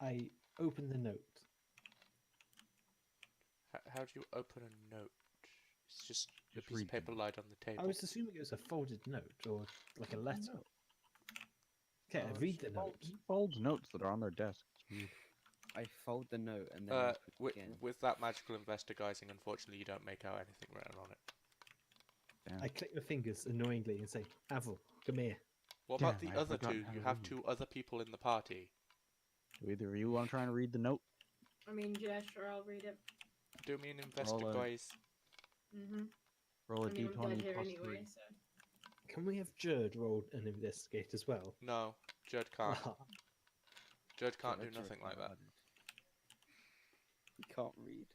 D: I open the note.
A: How do you open a note? It's just a
B: Just
A: piece of
B: read the
A: paper
B: note.
A: laid on the table.
D: I was assuming it was a folded note or like a letter. Okay, I read the note.
B: He folds notes that are on their desk. It's weird.
E: I fold the note and then open it again.
A: With that magical investigating, unfortunately, you don't make out anything written on it.
B: Damn.
D: I click my fingers annoyingly and say, Avril, come here.
A: What about
B: Damn,
A: the
B: I
A: other
B: forgot
A: two?
B: how
A: You
B: to
A: have
B: read.
A: 2 other people in the party.
B: Do either of you want to try and read the note?
C: I mean, yeah, sure, I'll read it.
A: Do me an
B: Roll a-
A: investigate.
C: Mm-hmm.
B: Roll a
C: I mean, I'm
B: d20
C: dead here
B: plus
C: anyway,
B: 3.
C: so.
D: Can we have Jurd roll and investigate as well?
A: No, Jurd can't.
D: Ah,
A: Jurd can't do
E: Judge
A: nothing like that.
E: regarded. He can't read.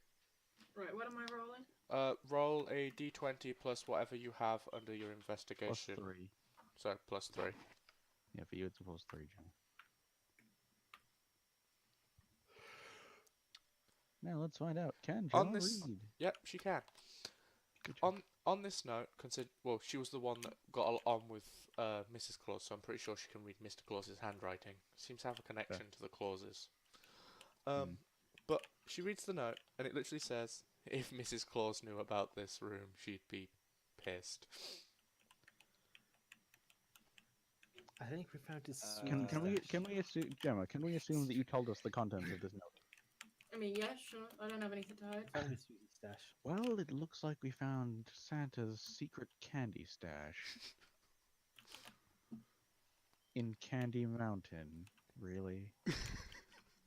C: Right, what am I rolling?
A: Roll a d20 plus whatever you have under your
B: Plus
A: investigation.
B: 3.
A: So plus 3.
B: Yeah, for you it's a plus 3, Jim. Now let's find out. Can
A: On
B: Gemma
A: this-
B: read?
A: Yep, she can.
B: Good job.
A: On this note, she was the one that got on with Mrs. Claus, so I'm pretty sure she can read Mr. Claus's handwriting. Seems to have a connection to the Clauses. But she reads the note, and it literally says, "If Mrs. Claus knew about this room, she'd be pissed."
D: I think we found his sweet
B: Can we assume, Gemma? Can we assume that you told us the contents of this note?
C: I mean, yeah, sure. I don't have anything to hide.
D: found his sweet stash.
B: Well, it looks like we found Santa's secret candy stash in Candy Mountain. Really?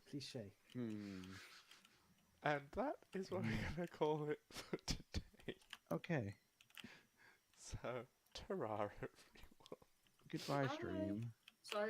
D: Cliche.
A: And that is what we're going to call it for today.
B: Okay.
A: So, ta-ra, everyone.
B: Goodbye,
C: Bye.
B: stream.
C: Sorry.